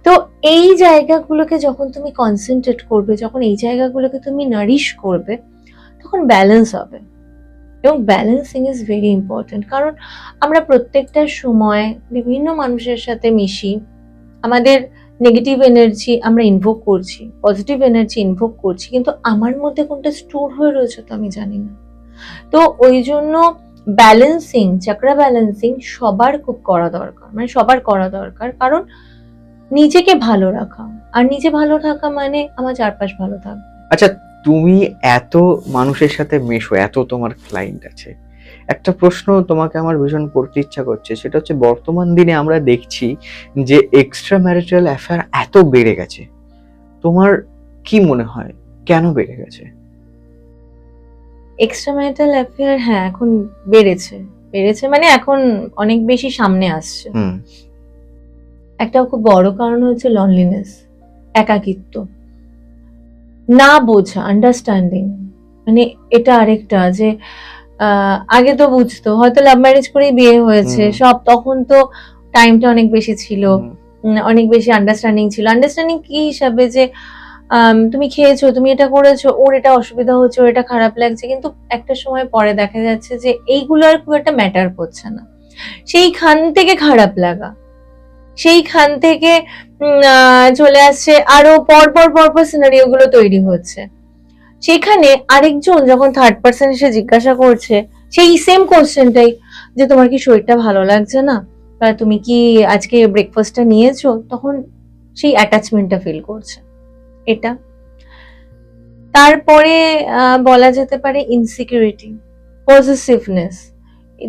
[SPEAKER 2] তো এই জায়গাগুলোকে যখন তুমি কনসেন্ট্রেট করবে, যখন এই জায়গাগুলোকে তুমি নারিশ করবে, তখন ব্যালেন্স হবে। এবং ব্যালেন্সিং ইজ ভেরি ইম্পর্টেন্ট। কারণ আমরা প্রত্যেকটা সময় বিভিন্ন মানুষের সাথে মিশি, আমাদের নেগেটিভ এনার্জি আমরা ইনভোক করছি, পজিটিভ এনার্জি ইনভোক করছি, কিন্তু আমার মধ্যে কোনটা স্টোর হয়ে রয়েছে তো আমি জানি না। তো ওই জন্য ব্যালেন্সিং, চক্রা ব্যালেন্সিং সবার খুব করা দরকার, মানে সবার করা দরকার। কারণ নিজেকে ভালো রাখা, আর নিজে ভালো থাকা মানে আমার চারপাশ ভালো থাকবে।
[SPEAKER 1] আচ্ছা, তুমি এত মানুষের সাথে মেশো, এত তোমার ক্লায়েন্ট আছে, একটা প্রশ্ন তোমাকে আমার ভীষণ করতে ইচ্ছা করছে, সেটা হচ্ছে বর্তমান দিনে আমরা দেখছি যে এক্সট্রা ম্যারিটাল অ্যাফেয়ার এত বেড়ে গেছে। তোমার কি মনে হয় কেন বেড়ে গেছে?
[SPEAKER 2] এক্সট্রা ম্যারিটাল অ্যাফেয়ার, হ্যাঁ এখন বেড়েছে, মানে এখন অনেক বেশি সামনে আসছে। একটা খুব বড় কারণ হচ্ছে লনলিনেস, একাকিত্ব, না বোঝা, আন্ডারস্ট্যান্ডিং। মানে এটা আরেকটা যে আগে তো বুঝতো, হয়তো লাভ ম্যারেজ করেই বিয়ে হয়েছে সব, তখন তো টাইমটা অনেক বেশি ছিল, অনেক বেশি আন্ডারস্ট্যান্ডিং ছিল। আন্ডারস্ট্যান্ডিং কি হিসাবে, যে তুমি খেয়েছো, তুমি এটা করেছো, ওর এটা অসুবিধা হচ্ছে, ওর এটা খারাপ লাগছে, কিন্তু একটা সময় পরে দেখা যাচ্ছে যে এইগুলো আর খুব একটা ম্যাটার করছে না। সেইখান থেকে খারাপ লাগা, সেইখান থেকে চলে আসছে আরো পরপর সিনারিও গুলো তৈরি হচ্ছে। সেখানে আরেকজন যখন থার্ড পার্সন এসে জিজ্ঞাসা করছে সেই সেম কোশ্চেনটাই, যে তোমার কি শরীরটা ভালো লাগছে না, বা তুমি কি আজকে ব্রেকফাস্টটা নিয়েছো, তখন সেই অ্যাটাচমেন্টটা ফিল করছে। এটা তারপরে বলা যেতে পারে ইনসিকিউরিটি, পজেসিভনেস,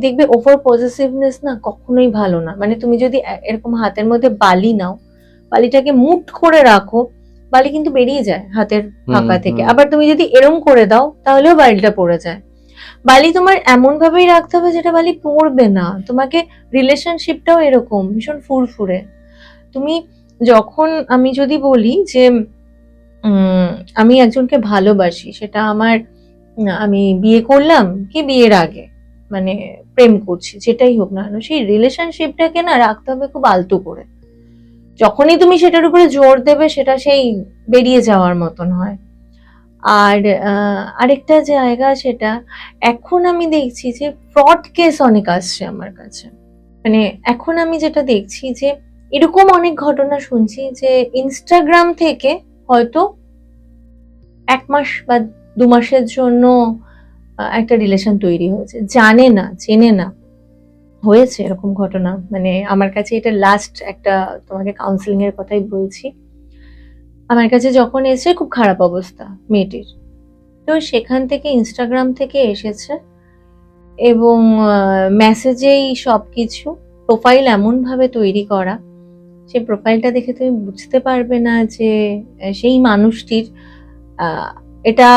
[SPEAKER 2] দেখবে ওভার পজেসিভনেস না কখনোই ভালো না। মানে তুমি যদি এরকম হাতের মধ্যে বালি নাও, বালিটাকে মুঠ করে রাখো, বালি কিন্তু বেরিয়ে যায় হাতের ফাঁকা থেকে। আবার তুমি যদি এরম করে দাও তাহলেও বালিটা পড়ে যায়। বালি তোমার এমন ভাবেই রাখতে হবে যেটা বালি পড়বে না। তোমাকে রিলেশনশিপটাও এরকম ভীষণ ফুরফুরে। তুমি যখন, আমি যদি বলি যে আমি একজনকে ভালোবাসি, সেটা আমার আমি বিয়ে করলাম কি বিয়ের আগে, মানে প্রেম করছি, যেটাই হোক না কেন, সেই রিলেশনশিপটাকে না রাখতে হবে খুব আলতো করে। যখনই তুমি সেটার উপরে জোর দেবে সেটা সেই বেরিয়ে যাওয়ার মতন হয়। আর আরেকটা জায়গা, সেটা এখন আমি দেখছি যে ফ্রড কেস অনেক আসছে আমার কাছে। মানে এখন আমি যেটা দেখছি যে এরকম অনেক ঘটনা শুনছি যে ইনস্টাগ্রাম থেকে হয়তো 1 মাস বা 2 মাসের জন্য একটা রিলেশন তৈরি হয়েছে, জানে না, চেনে না। হয়েছে এরকম ঘটনা। মানে আমার কাছে এটা লাস্ট একটা, তোমাকে কাউন্সিলিং এর কথাই বলছি, আমার কাছে যখন এসে খুব খারাপ অবস্থা মেয়েটির, তো সেখান থেকে ইনস্টাগ্রাম থেকে এসেছে এবং মেসেজেই সবকিছু, প্রোফাইল এমন ভাবে তৈরি করা, সেই প্রোফাইলটা দেখে তুমি বুঝতে পারবে না যে সেই মানুষটির এটা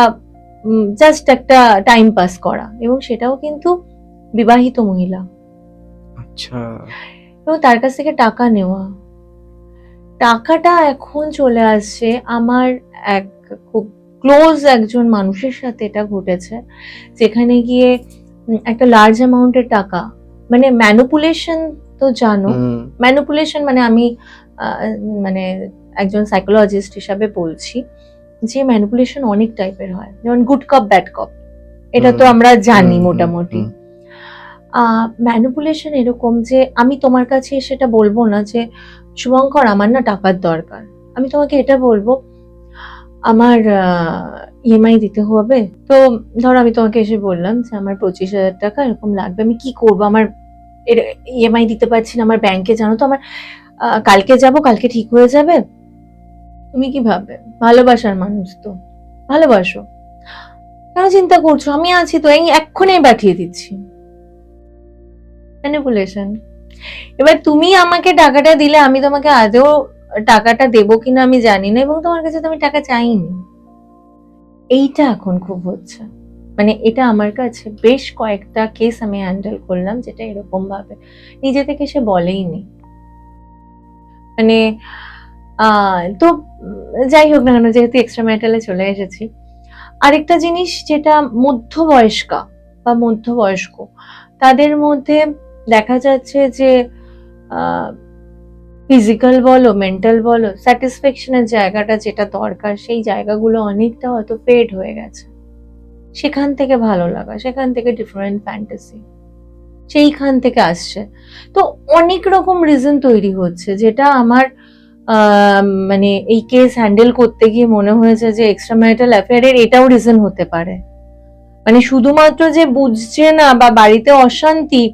[SPEAKER 2] জাস্ট একটা টাইম পাস করা, এবং সেটাও কিন্তু বিবাহিত মহিলা।
[SPEAKER 1] আচ্ছা।
[SPEAKER 2] এবং তার কাছ থেকে টাকা নেওয়া। টাকাটা এখন চলে আসছে আমার এক খুব ক্লোজ একজন মানুষের সাথে এটা ঘটেছে, যেখানে গিয়ে একটা লার্জ অ্যামাউন্টের টাকা, মানে ম্যানিপুলেশন তো জানো, ম্যানিপুলেশন মানে আমি মানে একজন সাইকোলজিস্ট হিসাবে বলছি যে ম্যানিপুলেশন অনেক টাইপের হয়, যেমন গুড কপ ব্যাড কপ, এটা তো আমরা জানি মোটামুটি। ম্যানিপুলেশন এরকম যে আমি তোমার কাছে সেটা বলবো না যে শুভঙ্কর আমার না টাকার দরকার, আমি তোমাকে এটা বলবো আমার ইএমআই দিতে হবে। তো ধরো আমি তোমাকে এসে বললাম যে আমার 25,000 টাকা এরকম লাগবে, আমি কি করবো, আমার ইএমআই দিতে পারছি না, আমার ব্যাংকে জানো তো, আমার কালকে যাব, কালকে ঠিক হয়ে যাবে। তুমি কি ভাববে? ভালোবাসার মানুষ তো, ভালোবাসো, কেন চিন্তা করছো, আমি আছি তো, এই এক্ষুনি পাঠিয়ে দিচ্ছি। ম্যানিপুলেশন। এবার তুমি আমাকে টাকাটা দিলে আমি তোমাকে আদৌ টাকাটা দেবো কিনা আমি জানি না, এবং তোমার কাছে তো আমি টাকা চাইনি। এইটা এখন খুব হচ্ছে, মানে এটা আমার কাছে বেশ কয়েকটা কেস আমি হ্যান্ডেল করলাম যেটা এরকম ভাবে নিজে থেকে সে বলেইনি। মানে তো যাই হোক না কেন, যেহেতু এক্সট্রা ম্যারিটালে চলে এসেছি, আরেকটা জিনিস যেটা মধ্যবয়স্কা বা মধ্যবয়স্ক, তাদের মধ্যে দেখা যাচ্ছে যে ফিজিক্যাল বলো মেন্টাল বলো স্যাটিসফ্যাকশনের জায়গাটা যেটা দরকার, সেই জায়গাগুলো অনেকটা হয়তো ফেড হয়ে গেছে। সেখান থেকে ভালো লাগা, সেখান থেকে ডিফারেন্ট ফ্যান্টাসি, সেইখান থেকে আসছে। তো অনেক রকম রিজন তৈরি হচ্ছে, যেটা আমার মানে এই কেস হ্যান্ডেল করতে গিয়ে মনে হয়েছে যে এক্সট্রা ম্যারিটাল অ্যাফেয়ারের এটাও রিজন হতে পারে। মানে শুধুমাত্র যে বুঝছে না বা বাড়িতে অশান্তি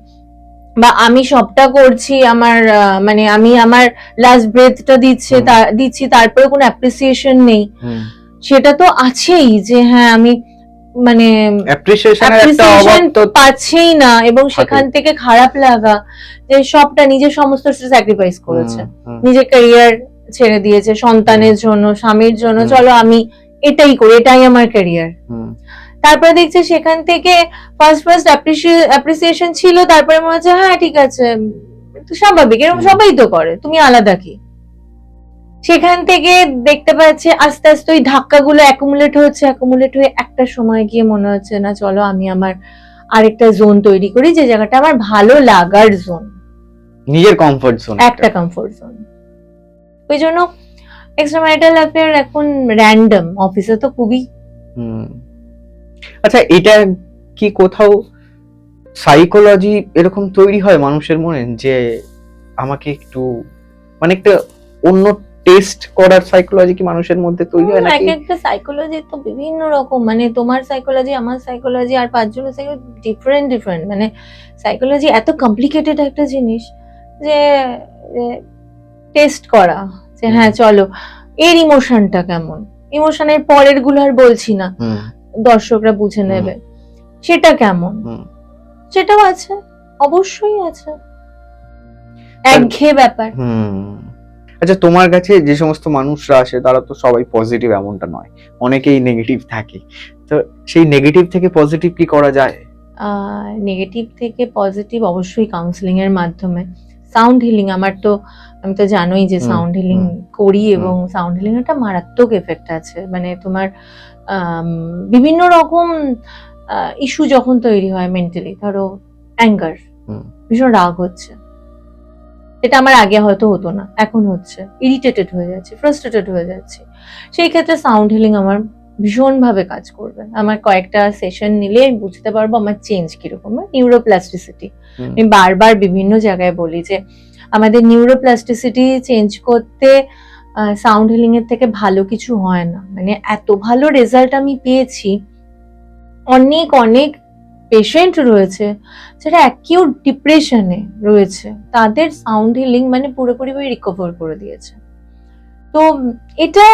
[SPEAKER 2] বা আমি সবটা করছি, আমার মানে আমি আমার লাস্ট ব্রেথটা দিচ্ছি তারপরে কোনো অ্যাপ্রিসিয়েশন নেই, সেটা তো আছেই যে হ্যাঁ আমি মানে অ্যাপ্রিসিয়েশন পাচ্ছেই না, এবং সেখান থেকে খারাপ লাগা যে সবটা নিজের সমস্ত স্যাক্রিফাইস করেছে, নিজের ক্যারিয়ার ছেড়ে দিয়েছে সন্তানের জন্য, স্বামীর জন্য, চলো আমি এটাই করি, এটাই আমার ক্যারিয়ার। তারপরে দেখছে সেখান থেকে ফার্স্ট অ্যাপ্রিসিয়েশন ছিল, তারপরে মনে হচ্ছে হ্যাঁ ঠিক আছে, স্বাভাবিক, এরকম সবাই তো করে, তুমি আলাদা কি। সেখান থেকে দেখতে পাচ্ছে আস্তে আস্তে ওই ধাক্কাগুলো অ্যাকুমুলেট হয়ে একটা সময় গিয়ে মনে হচ্ছে না চলো আমি আমার আরেকটা জোন তৈরি করি, যে জায়গাটা আমার ভালো লাগার জোন,
[SPEAKER 1] নিজের কমফোর্ট জোন,
[SPEAKER 2] একটা কমফোর্ট জোন। ওই জন্য এক্সট্রা ম্যারিটাল অ্যাফেয়ার এখন র্যান্ডম, অফিসে তো খুবই।
[SPEAKER 1] আচ্ছা, এটা কি কোথাও সাইকোলজি এরকম তৈরি হয় মানুষের মনে যে আমাকে একটু মানে একটা অন্য টেস্ট করার সাইকোলজি কি মানুষের মধ্যে তৈরি হয় নাকি?
[SPEAKER 2] একটা সাইকোলজি তো বিভিন্ন রকম, মানে তোমার সাইকোলজি আমার সাইকোলজি আর পাঁচজনের সাইকোলজি ডিফারেন্ট, মানে সাইকোলজি এত কমপ্লিকেটেড একটা জিনিস যে টেস্ট করা যে হ্যাঁ চলো এর ইমোশনটা কেমন, ইমোশনের পরের গুলো আর বলছি না, দর্শকরা বুঝে নেবে সেটা কেমন, সেটাও আছে। অবশ্যই আছে, একঘেয়ে ব্যাপার।
[SPEAKER 1] আচ্ছা, তোমার কাছে যে সমস্ত মানুষরা আসে তারা তো সবাই পজিটিভ এমনটা নয়, অনেকেই নেগেটিভ থাকে, তো সেই নেগেটিভ থেকে পজিটিভ কি করা যায়?
[SPEAKER 2] নেগেটিভ থেকে পজিটিভ অবশ্যই কাউন্সিলিং এর মাধ্যমে। সাউন্ড হিলিং আমার তো, আমি তো জানোই যে সাউন্ড হিলিং করি, এবং সাউন্ড হিলিং একটা মারাত্মক এফেক্ট আছে। মানে তোমার বিভিন্ন রকম ইস্যু যখন তৈরি হয় মেন্টালি, ধরো অ্যাঙ্গার, ভীষণ রাগ হচ্ছে, এটা আমার আগে হয়তো হতো না, এখন হচ্ছে, ইরিটেটেড হয়ে যাচ্ছে, ফ্রাস্ট্রেটেড হয়ে যাচ্ছে, সেই ক্ষেত্রে সাউন্ড হিলিং আমার ভীষণ ভাবে কাজ করবে। আমার কয়েকটা সেশন নিলে আমি বুঝতে পারবো আমার চেঞ্জ কিরকম। নিউরোপ্লাস্টিসিটি, আমি বারবার বিভিন্ন জায়গায় বলি যে আমাদের নিউরোপ্লাস্টিসিটি চেঞ্জ করতে সাউন্ড হিলিং এর থেকে ভালো কিছু হয় না। মানে এত ভালো রেজাল্ট আমি পেয়েছি। অনেক অনেক পেশেন্ট রয়েছে যারা অ্যাকিউট ডিপ্রেশনে রয়েছে, তাদের সাউন্ড হিলিং মানে পুরোপুরি রিকভার করে দিয়েছে। তো এটা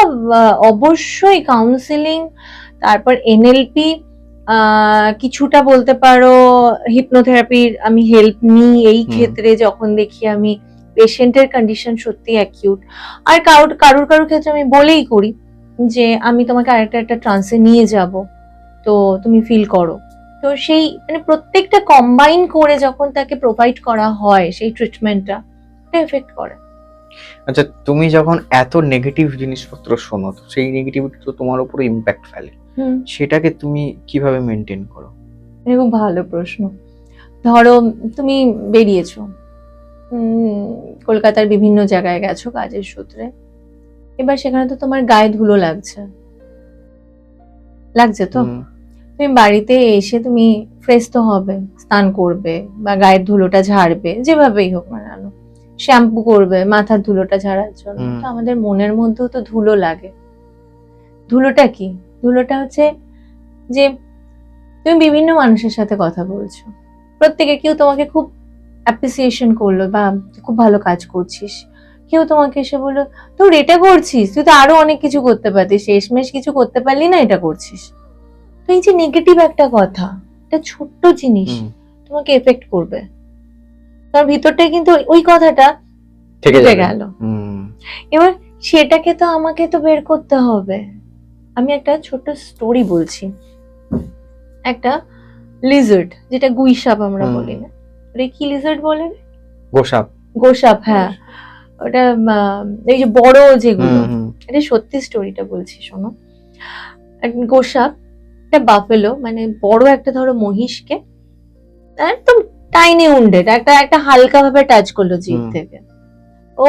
[SPEAKER 2] অবশ্যই কাউন্সিলিং, তারপর এনএলপি, কিছুটা বলতে পারো হিপনোথেরাপির আমি হেল্প নিই এই ক্ষেত্রে, যখন দেখি আমি পেশেন্টের কন্ডিশন সত্যি অ্যাকিউট। আর কারোর ক্ষেত্রে আমি বলেই করি যে আমি তোমাকে আরেকটা ট্রান্সে নিয়ে যাব, তো তুমি ফিল করো। তো সেই মানে প্রত্যেকটা কম্বাইন করে যখন তাকে প্রোভাইড করা হয় সেই ট্রিটমেন্টটা, এটা এফেক্ট করে।
[SPEAKER 1] আচ্ছা, তুমি যখন এত নেগেটিভ জিনিসপত্র শোনো, তো সেই নেগেটিভিটি তো তোমার উপরে ইম্প্যাক্ট ফেলে, সেটাকে তুমি কিভাবে মেনটেন করো?
[SPEAKER 2] এটা খুব ভালো প্রশ্ন। ধরো তুমি বেরিয়েছো, কলকাতার বিভিন্ন জায়গায় গেছো কাজের সূত্রে, এবার সেখানে তো তোমার গায়ে ধুলো লাগছে তো, তুমি বাড়িতে এসে তুমি ফ্রেশ তো হবে, স্নান করবে বা গায়ের ধুলোটা ঝাড়বে, যেভাবেই হোক না কেন, শ্যাম্পু করবে মাথার ধুলোটা ঝাড়ার জন্য। তো আমাদের মনের মধ্যেও তো ধুলো লাগে। ধুলোটা কি? ধুলোটা হচ্ছে যে তুমি বিভিন্ন মানুষের সাথে কথা বলছো, প্রত্যেকে কেউ তোমাকে খুব অ্যাপ্রিসিয়েশন করলো বা খুব ভালো কাজ করছিস, কেউ তোমাকে এসে বললো তোর এটা করছিস, তুই তো আরো অনেক কিছু করতে পারতিস, শেষমেশ কিছু করতে পারলি না, এটা করছিস। তো এই যে নেগেটিভ একটা কথা, একটা ছোট্ট জিনিস তোমাকে এফেক্ট করবে, তার ভিতরটাই কিন্তু ওই কথাটা থেকে গেল। এবার সেটাকে তো আমাকে তো বের করতে হবে। আমি একটা ছোট্ট স্টোরি বলছি। একটা লিজার্ড, যেটা গুইসাপ আমরা বলি না, ওটা কি লিজার্ড বলে? গোসাপ, হ্যাঁ। ওটা এই যে বড় যেগুলো, এটা সত্যি স্টোরিটা বলছি শোনো। গোসাপ একটা বাফেলো, মানে বড় একটা ধরো মহিষকে একদম টাইনি উন্ডেড, একটা হালকা ভাবে টাচ করলো জিভ থেকে। ও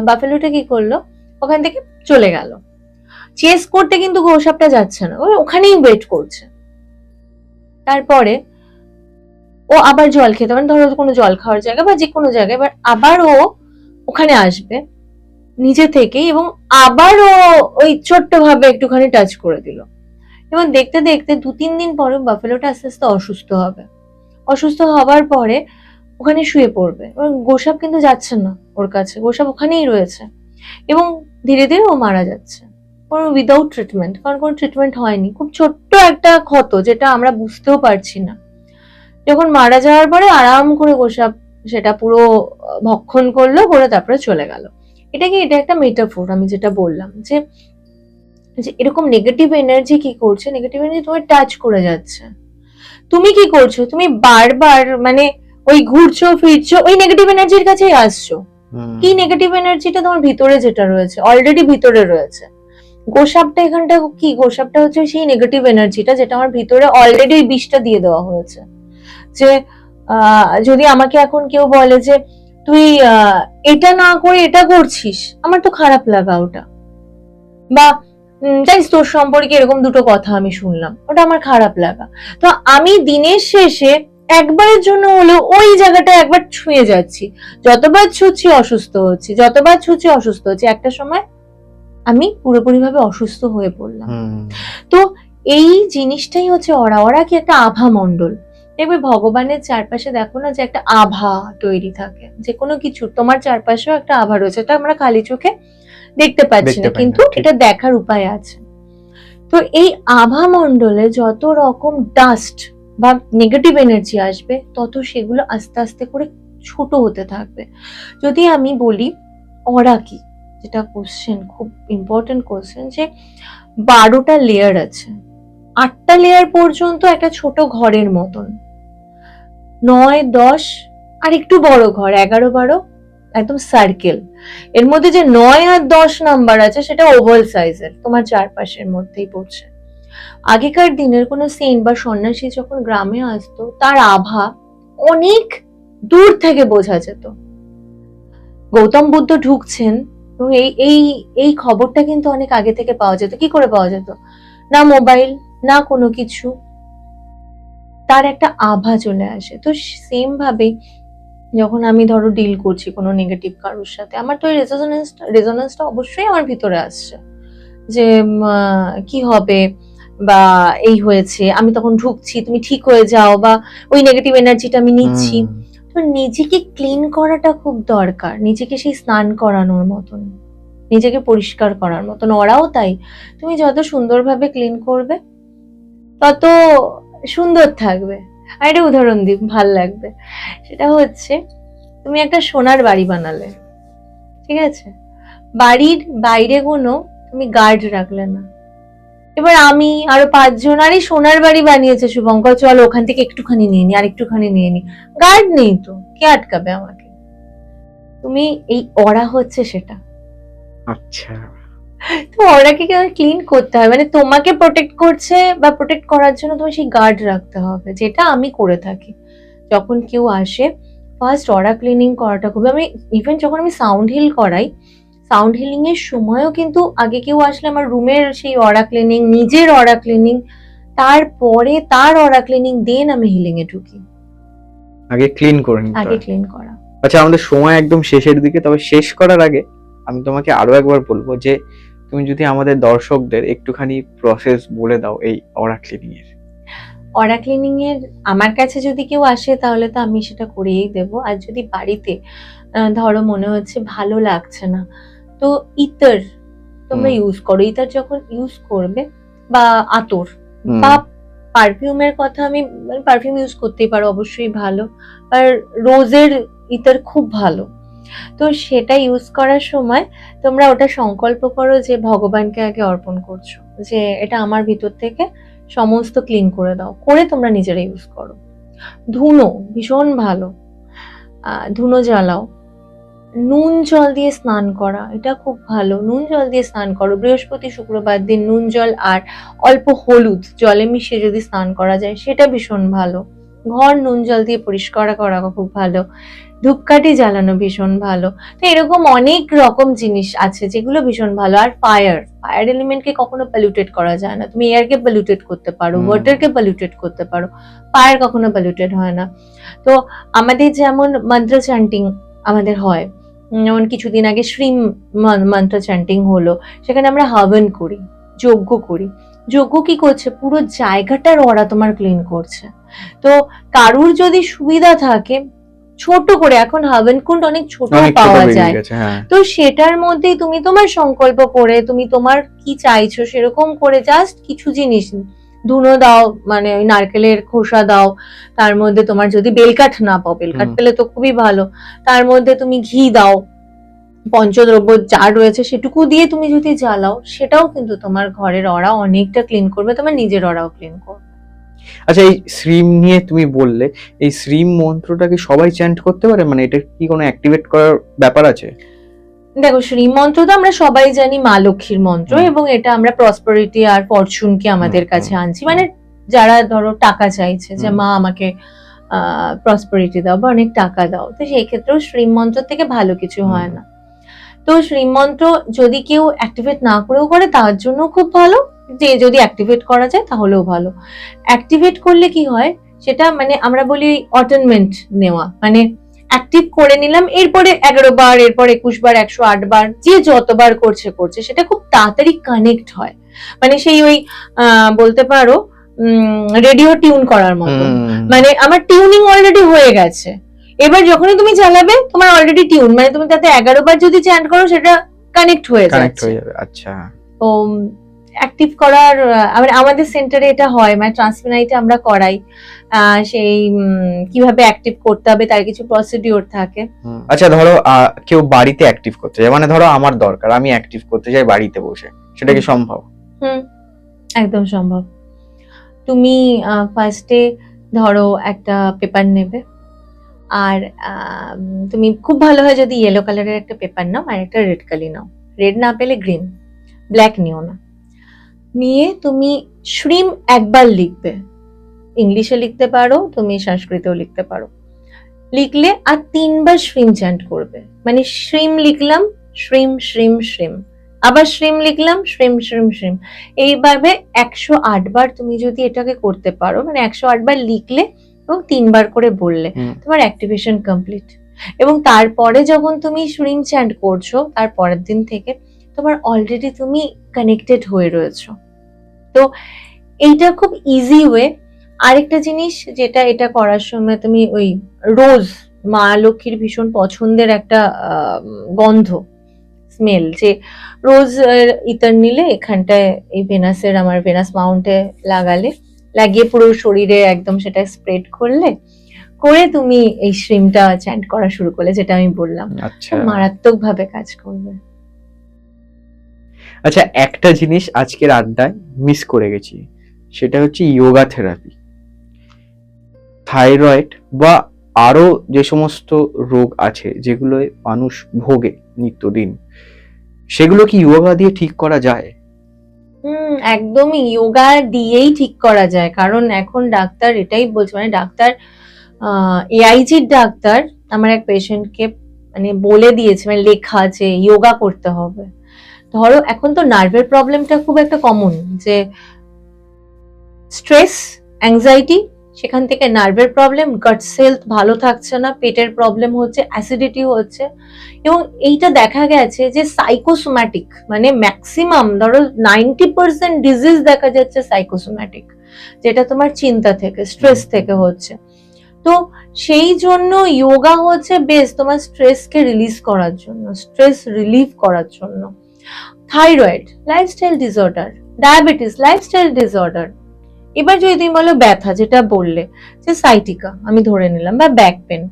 [SPEAKER 2] বাফেলোটা কি করলো, ওখান থেকে চলে গেল। চেস করতে কিন্তু গোসাপটা যাচ্ছে না, ওখানেই ওয়েট করছে। তারপরে ও আবার জল খেতে, মানে ধরো কোনো জল খাওয়ার জায়গা বা যে কোনো জায়গায়, এবার আবার ও ওখানে আসবে নিজে থেকেই, এবং আবার ও ওই ছোট্ট ভাবে একটুখানি টাচ করে দিল। এবং দেখতে দেখতে 2-3 দিন পরে বাফেলোটা আস্তে আস্তে অসুস্থ হবে। অসুস্থ হবার পরে ওখানে শুয়ে পড়বে, এবং গোসাপ কিন্তু যাচ্ছে না ওর কাছে, গোসাপ ওখানেই রয়েছে, এবং ধীরে ধীরে ও মারা যাচ্ছে উইদাউট ট্রিটমেন্ট। কারণ কোনো ট্রিটমেন্ট হয়নি, খুব ছোট্ট একটা ক্ষত যেটা আমরা বুঝতেও পারছি না। যখন মারা যাওয়ার পরে আরাম করে গোসাপ সেটা পুরো ভক্ষণ করলো, করে তারপরে চলে গেল। এটা একটা মেটাফোর, আমি যেটা বললাম যে এরকম নেগেটিভ এনার্জি কি করছে, নেগেটিভ এনার্জি তোমার টাচ করে যাচ্ছে, তুমি কি করছো, তুমি বারবার মানে ওই ঘুরছো ফিরছো ওই নেগেটিভ এনার্জির কাছেই আসছো। কি নেগেটিভ এনার্জিটা তোমার ভিতরে যেটা রয়েছে, অলরেডি ভিতরে রয়েছে। গোসাপটা এখানটা কি, গোসাপটা হচ্ছে সেই নেগেটিভ এনার্জিটা যেটা আমার ভিতরে অলরেডি বিষটা দিয়ে দেওয়া হয়েছে। যে যদি আমাকে এখন কেউ বলে যে তুই এটা না করে এটা করছিস, আমার তো খারাপ লাগা ওটা, বা জানিস তোর সম্পর্কে এরকম দুটো কথা আমি শুনলাম, ওটা আমার খারাপ লাগা। তো আমি দিনের শেষে একবারের জন্য হলেও ওই জায়গাটা একবার ছুঁয়ে যাচ্ছি, যতবার ছুঁচ্ছি অসুস্থ হচ্ছি, যতবার ছুঁচ্ছি অসুস্থ হচ্ছি, একটা সময় আমি পুরোপুরি ভাবে অসুস্থ হয়ে পড়লাম। তো এই জিনিসটাই হচ্ছে ওরা কি একটা আভা মণ্ডল। দেখবে ভগবানের চারপাশে দেখো না যে একটা আভা তৈরি থাকে, যে কোনো কিছু তোমার চারপাশেও একটা আভা রয়েছে, এটা আমরা খালি চোখে দেখতে পাচ্ছি না, কিন্তু এটা দেখার উপায় আছে। তো এই আভা মণ্ডলে যত রকম ডাস্ট বা নেগেটিভ এনার্জি আসবে, তত সেগুলো আস্তে আস্তে করে ছোট হতে থাকবে। যদি আমি বলি অরা কি, যেটা কোশ্চেন, খুব ইম্পর্টেন্ট কোশ্চেন, যে 12টা লেয়ার আছে, 8টা লেয়ার পর্যন্ত একটা ছোট ঘরের মতন, 9, 10 আর একটু বড় ঘর 11, 12 একদম সার্কেল। এর মধ্যে যে 9 আর 10 নাম্বার আছে সেটা ওভাল সাইজের, তোমার চারপাশের মধ্যেই পড়ছে। আগেকার দিনের কোনো সেন্ট বা সন্ন্যাসী যখন গ্রামে আসতো, তার আভা অনেক দূর থেকে বোঝা যেত। গৌতম বুদ্ধ ঢুকছেন, তো এই এই এই খবরটা কিন্তু অনেক আগে থেকে পাওয়া যেত। কি করে পাওয়া যেত? না মোবাইল, না কোনো কিছু, তার একটা আভা চলে আসে। তো সেম ভাবে যখন আমি ধরো ডিল করছি কোনো নেগেটিভ কারোর সাথে, আমার তো এই রেজোনেন্সটা অবশ্যই আমার ভিতরে আসছে, যে কি হবে বা এই হয়েছে, আমি তখন ঢুকছি, তুমি ঠিক হয়ে যাও, বা ওই নেগেটিভ এনার্জিটা আমি নিচ্ছি। তো নিজেকে ক্লিন করাটা খুব দরকার, নিজেকে সেই স্নান করানোর মতন, নিজেকে পরিষ্কার করার মতন। ওরাও তাই, তুমি যত সুন্দরভাবে ক্লিন করবে তত সুন্দর থাকবে। আর একটা উদাহরণ দিই, ভাল লাগবে। সেটা হচ্ছে, তুমি একটা সোনার বাড়ি বানালে, ঠিক আছে, বাড়ির বাইরে কোনো তুমি গার্ড রাখলে না। এবার আমি আরো 5 জন, আরে সোনার বাড়ি বানিয়েছে শুভঙ্কর, চলো ওখান থেকে একটুখানি নিয়ে নি, আর একটুখানি নিয়ে নি, গার্ড নেই তো কে আটকাবে আমাকে? তুমি এই অরা হচ্ছে সেটা।
[SPEAKER 1] আচ্ছা,
[SPEAKER 2] তো অরাকে ক্লিন করতে হবে, মানে তোমাকে প্রোটেক্ট করছে বা প্রোটেক্ট করার জন্য তোমার সেই গার্ড রাখতে হবে, যেটা আমি করে থাকি। যখন কেউ আসে, ফার্স্ট অরা ক্লিনিং করাটা খুব, আমি ইভেন যখন আমি সাউন্ড হিল করাই, সাউন্ড হিলিং এর সময়ও কিন্তু আগে কেউ আসলে আমার রুমের সেই অরা ক্লিনিং, নিজের অরা ক্লিনিং, তারপরে তার অরা ক্লিনিং, দেন আমি হিলিং এ ঢুকি।
[SPEAKER 1] আগে ক্লিন করে নিতে
[SPEAKER 2] আগে
[SPEAKER 1] হয়।
[SPEAKER 2] ক্লিন করা।
[SPEAKER 1] আচ্ছা, আমাদের সময় একদম শেষের দিকে, তবে শেষ করার আগে আমি তোমাকে আরো একবার বলবো যে তুমি যদি আমাদের দর্শকদের একটুখানি প্রসেস বলে দাও এই অরা ক্লিনিং এর।
[SPEAKER 2] অরা ক্লিনিং এর আমার কাছে যদি কেউ আসে তাহলে তো আমি সেটা করিয়েই দেবো। আর যদি বাড়িতে ধরো মনে হচ্ছে ভালো লাগছে না, তো ইতর তোমরা ইউজ করো। ইতর যখন ইউজ করবে, বা আতর বা পারফিউমের কথা, আমি পারফিউম ইউজ করতেই পারো, অবশ্যই ভালো। আর রোজের ইতর খুব ভালো। তো সেটা ইউজ করার সময় তোমরা ওটা সংকল্প করো যে ভগবানকে আগে অর্পণ করছো, যে এটা আমার ভিতর থেকে সমস্ত ক্লিন করে দাও, করে তোমরা নিজেরা ইউজ করো। ধুনো ভীষণ ভালো, ধুনো জ্বালাও। নুন জল দিয়ে স্নান করা, এটা খুব ভালো, নুন জল দিয়ে স্নান করো। বৃহস্পতি শুক্রবার দিন নুন জল আর অল্প হলুদ জলে মিশিয়ে যদি স্নান করা যায়, সেটা ভীষণ ভালো। ঘর নুন জল দিয়ে পরিষ্কার করা খুব ভালো। ধূপকাঠি জ্বালানো ভীষণ ভালো। তো এরকম অনেক রকম জিনিস আছে যেগুলো ভীষণ ভালো। আর ফায়ার এলিমেন্টকে কখনো পলিউটেড করা যায় না। তুমি এয়ারকে পলিউটেড করতে পারো, ওয়াটারকে পলিউটেড করতে পারো, ফায়ার কখনো পলিউটেড হয় না। তো আমাদের যেমন মন্ত্র চ্যান্টিং আমাদের হয়, যেমন কিছুদিন আগে শ্রী মন্ত্র চ্যান্টিং হলো, সেখানে আমরা হাবন করি, যজ্ঞ করি। যজ্ঞ কি করছে? পুরো জায়গাটার অরা তোমার ক্লিন করছে। তো কারুর যদি সুবিধা থাকে, ছোট করে, এখন হাভেন কুন্ড অনেক ছোট পাওয়া যায়, তো সেটার মধ্যেই তুমি তোমার সংকল্প করে, তুমি তোমার কি চাইছো সেরকম করে জাস্ট কিছু জিনিস, ধুনো দাও, মানে ওই নারকেলের খোসা দাও, তার মধ্যে তোমার যদি বেলকাঠ না পাও, বেলকাঠ পেলে তো খুবই ভালো, তার মধ্যে তুমি ঘি দাও, পঞ্চদ্রব্য যা রয়েছে সেটুকু দিয়ে তুমি যদি জ্বালাও, সেটাও কিন্তু তোমার ঘরের অরা অনেকটা ক্লিন করবে, তোমার নিজের অরাও ক্লিন করবে।
[SPEAKER 1] আচ্ছা, এই শ্রীম নিয়ে তুমি বললে, এই শ্রীম মন্ত্রটা কি সবাই চ্যান্ট করতে পারে? মানে এটা কি কোনো অ্যাক্টিভেট করার ব্যাপার আছে?
[SPEAKER 2] দেখো, শ্রী মন্ত্র তো আমরা সবাই জানি মা লক্ষ্মীর মন্ত্র, এবং এটা আমরা প্রসপারিটি আর ফরচুনকে আমাদের কাছে আনছি। মানে যারা ধরো টাকা চাইছে, যে মা আমাকে প্রসপারিটি দাও বা অনেক টাকা দাও, তো সেই ক্ষেত্রেও শ্রী মন্ত্র থেকে ভালো কিছু হয় না। তো শ্রী মন্ত্র যদি কেউ অ্যাক্টিভেট না করেও করে, তার জন্য খুব ভালো। যে যদি অ্যাক্টিভেট করা যায় তাহলেও ভালো। অ্যাক্টিভেট করলে কি হয়, সেটা মানে আমরা বলি অটেনমেন্ট নেওয়া, মানে অ্যাক্টিভ করে নিলাম, এরপরে 11 বার, এরপর 21 বার, 108 বার, যে যতবার করছে সেটা খুব তাড়াতাড়ি কানেক্ট হয়। মানে সেই ওই বলতে পারো রেডিও টিউন করার মতো, মানে আমার টিউনিং অলরেডি হয়ে গেছে, এবার যখনই তুমি চালাবে তোমার অলরেডি টিউন, মানে তুমি তাতে 11 বার যদি চ্যান্ট করো সেটা কানেক্ট হয়ে যাচ্ছে।
[SPEAKER 1] আচ্ছা,
[SPEAKER 2] তো অ্যাক্টিভ করার আমাদের সেন্টারে এটা হয়, মানে ট্রান্সফিনাইটে আমরা করাই। সেই কিভাবে অ্যাক্টিভ করতে হবে তার কিছু প্রসিডিওর থাকে।
[SPEAKER 1] আচ্ছা, ধরো কেউ বাড়িতে অ্যাক্টিভ করতে চায়, মানে ধরো আমার দরকার, আমি অ্যাক্টিভ করতে চাই বাড়িতে বসে, সেটা কি সম্ভব?
[SPEAKER 2] একদম সম্ভব। তুমি ফার্স্টে ধরো একটা পেপার নেবে, আর তুমি খুব ভালো হয় যদি ইয়েলো কালারের একটা পেপার নাও আর একটা রেড কালার নাও, রেড না পেলে গ্রিন, ব্ল্যাক নিও না। নিয়ে তুমি শ্রিম একবার লিখবে, ইংলিশে লিখতে পারো, তুমি সংস্কৃতেও লিখতে পারো। লিখলে আর 3 বার শ্রিম চ্যান্ট করবে, মানে শ্রিম লিখলাম, শ্রিম শ্রিম শ্রিম, আবার শ্রিম লিখলাম, শ্রিম শ্রিম শ্রিম। এইভাবে 108 বার তুমি যদি এটাকে করতে পারো, মানে 108 বার লিখলে এবং 3 বার করে বললে, তোমার অ্যাক্টিভেশন কমপ্লিট। এবং তারপরে যখন তুমি শ্রিম চ্যান্ট করছো, তার পরের দিন থেকে তোমার অলরেডি তুমি কানেক্টেড হয়ে রয়েছো। তো এইটা খুব ইজি ওয়ে। আরেকটা জিনিস যেটা এটা করার সময় তুমি ওই রোজ, মা লক্ষ্মীর ভীষণ পছন্দের একটা গন্ধ, স্মেল, যে রোজ ইতর নিলে এখানটায় এই ভেনাসের, আমার ভেনাস মাউন্টে লাগালে, লাগিয়ে পুরো শরীরে একদম সেটা স্প্রেড করলে, করে তুমি এই শ্রিমটা চ্যান্ট করা শুরু করলে, যেটা আমি বললাম, মারাত্মক ভাবে কাজ করবে।
[SPEAKER 1] আচ্ছা, একটা জিনিস আজকের আড্ডায় মিস করে গেছি, সেটা হচ্ছে যোগা থেরাপি। থাইরয়েড বা আরো যে সমস্ত রোগ আছে যেগুলোয় মানুষ ভোগে নিত্যদিন, সেগুলো কি যোগা দিয়ে ঠিক করা যায়?
[SPEAKER 2] একদমই যোগা দিয়েই ঠিক করা যায়, কারণ এখন ডাক্তার এটাই বলছে, মানে ডাক্তার এআইজির ডাক্তার আমার এক পেশেন্টকে মানে বলে দিয়েছে, মানে লেখা আছে যোগা করতে হবে। ধরো এখন তো নার্ভের প্রবলেমটা খুব একটা কমন, যে স্ট্রেস, অ্যাংজাইটি, সেখান থেকে নার্ভের প্রবলেম, গাট হেলথ ভালো থাকছে না, পেটের প্রবলেম হচ্ছে, অ্যাসিডিটি হচ্ছে। এবং এইটা দেখা গেছে যে সাইকোসোম্যাটিক, মানে ম্যাক্সিমাম ধরো 90% ডিজিজ দেখা যাচ্ছে সাইকোসোম্যাটিক, যেটা তোমার চিন্তা থেকে, স্ট্রেস থেকে হচ্ছে। তো সেই জন্য যোগা হচ্ছে বেস্ট তোমার স্ট্রেসকে রিলিজ করার জন্য, স্ট্রেস রিলিভ করার জন্য। Thyroid lifestyle disorder, diabetes lifestyle disorder. এবার যদি তুমি বলো ব্যথা, যেটা বললে যে সাইটিকা আমি ধরে নিলাম, বা ব্যাক পেন,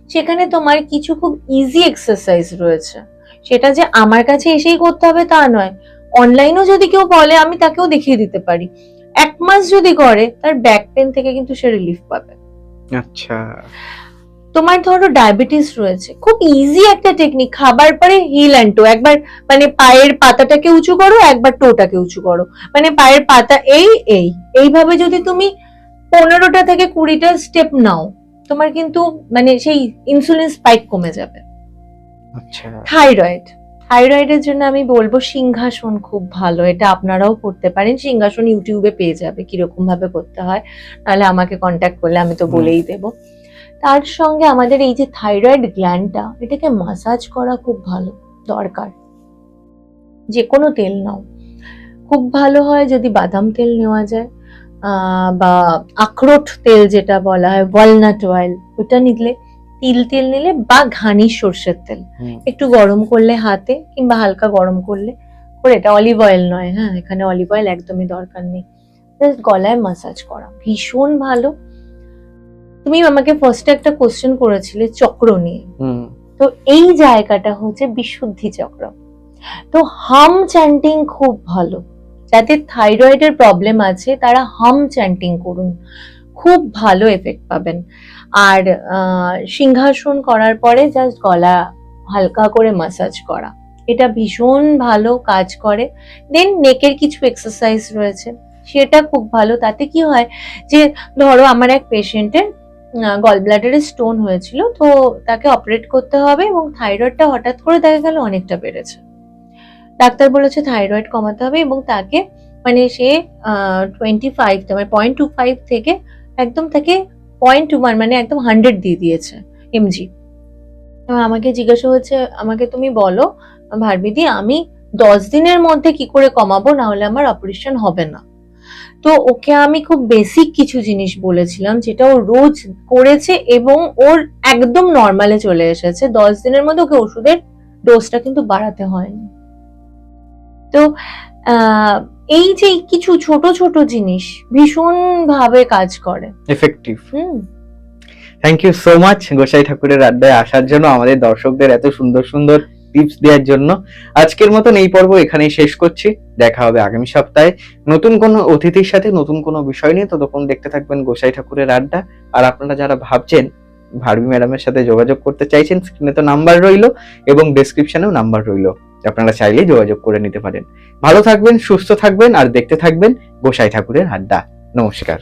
[SPEAKER 2] সেখানে তোমার কিছু খুব ইজি এক্সারসাইজ রয়েছে, সেটা যে আমার কাছে এসেই করতে হবে তা নয়। অনলাইনেও যদি কেউ বলে আমি তাকেও দেখিয়ে দিতে পারি। 1 মাস যদি করে, তার ব্যাক পেন থেকে কিন্তু সে রিলিফ পাবে।
[SPEAKER 1] আচ্ছা,
[SPEAKER 2] তোমার ধরো ডায়াবেটিস রয়েছে, খুব ইজি একটা টেকনিক, খাবার পরে হিল অ্যান্ড টো, একবার মানে পায়ের পাতাটাকে উঁচু করো, একবার টোটাকে উঁচু করো, মানে পায়ের পাতা এইভাবে যদি তুমি 15টা থেকে 20টা স্টেপ নাও, তোমার কিন্তু মানে সেই ইনসুলিন স্পাইক কমে যাবে।
[SPEAKER 1] আচ্ছা,
[SPEAKER 2] থাইরয়েডের জন্য আমি বলবো সিংহাসন খুব ভালো, এটা আপনারাও করতে পারেন। সিংহাসন ইউটিউবে পেয়ে যাবে কিরকম ভাবে করতে হয়, নাহলে আমাকে কন্ট্যাক্ট করলে আমি তো বলেই দেবো। তার সঙ্গে আমাদের এই যে থাইরয়েড গ্ল্যান্ডটা, এটাকে মাসাজ করা খুব ভালো দরকার। যে কোনো তেল নাও, খুব ভালো হয় যদি বাদাম তেল নেওয়া যায়, বা আখরোট তেল যেটা বলা হয়, ওয়ালনাট অয়েল, ওটা নিলে, তিল তেল নিলে, বা ঘানি সর্ষের তেল একটু গরম করলে হাতে, কিংবা হালকা গরম করলে করে, এটা অলিভ অয়েল নয়, হ্যাঁ, এখানে অলিভ অয়েল একদমই দরকার নেই, জাস্ট গলায় মাসাজ করা ভীষণ ভালো। তুমি আমাকে ফার্স্টে একটা কোশ্চেন করেছিলে চক্র নিয়ে, তো এই জায়গাটা হচ্ছে বিশুদ্ধি চক্র। তো হাম চ্যান্টিং খুব ভালো, যাদের থাইরয়েডের প্রবলেম আছে তারা হাম চ্যান্টিং করুন, খুব ভালো এফেক্ট পাবেন। আর সিংহাসন করার পরে জাস্ট গলা হালকা করে মাসাজ করা, এটা ভীষণ ভালো কাজ করে। দেন নেকের কিছু এক্সারসাইজ রয়েছে, সেটা খুব ভালো। তাতে কি হয় যে ধরো আমার এক পেশেন্টের গল ব্লাডারে স্টোন হয়েছিল, তো তাকে অপারেট করতে হবে, এবং থাইরয়েডটা হঠাৎ করে দেখা গেল অনেকটা বেড়েছে। ডাক্তার বলেছে থাইরয়েড কমাতে হবে, এবং তাকে মানে সে 25 মানে 0.25 থেকে একদম তাকে 0.21 মানে একদম 100 দিয়ে দিয়েছে এমজি। আমাকে জিজ্ঞাসা হচ্ছে, আমাকে তুমি বলো ভারবিদি, আমি 10 দিনের মধ্যে কি করে কমাবো, না হলে আমার অপারেশন হবে না। তো ওকে আমি খুব বেসিক কিছু জিনিস বলেছিলাম, যেটা ও রোজ করেছে এবং ওর একদম নর্মালে চলে এসেছে। 10 দিনের মধ্যে ওকে ওষুধের ডোজটা কিন্তু বাড়াতে হয়নি। তো এই যে কিছু ছোট ছোট জিনিস ভীষণ ভাবে কাজ করে।
[SPEAKER 1] Effective. Thank you so much Gosai ঠাকুরের আড্ডায় আসার জন্য, আমাদের দর্শকদের এত সুন্দর সুন্দর টিপস দেওয়ার জন্য। আজকের মতন এই পর্ব এখানেই শেষ করছি। দেখা হবে আগামী সপ্তাহে নতুন কোনো অতিথির সাথে, নতুন কোনো বিষয় নিয়ে। ততক্ষণ দেখতে থাকবেন গোসাই ঠাকুরের আড্ডা। আর আপনারা যারা ভাবছেন ভার্বি ম্যাডামের সাথে যোগাযোগ করতে চাইছেন, স্ক্রিনে তো নাম্বার রইলো এবং ডেসক্রিপশনেও নাম্বার রইলো, আপনারা চাইলেই যোগাযোগ করে নিতে পারেন। ভালো থাকবেন, সুস্থ থাকবেন আর দেখতে থাকবেন গোসাই ঠাকুরের আড্ডা। নমস্কার।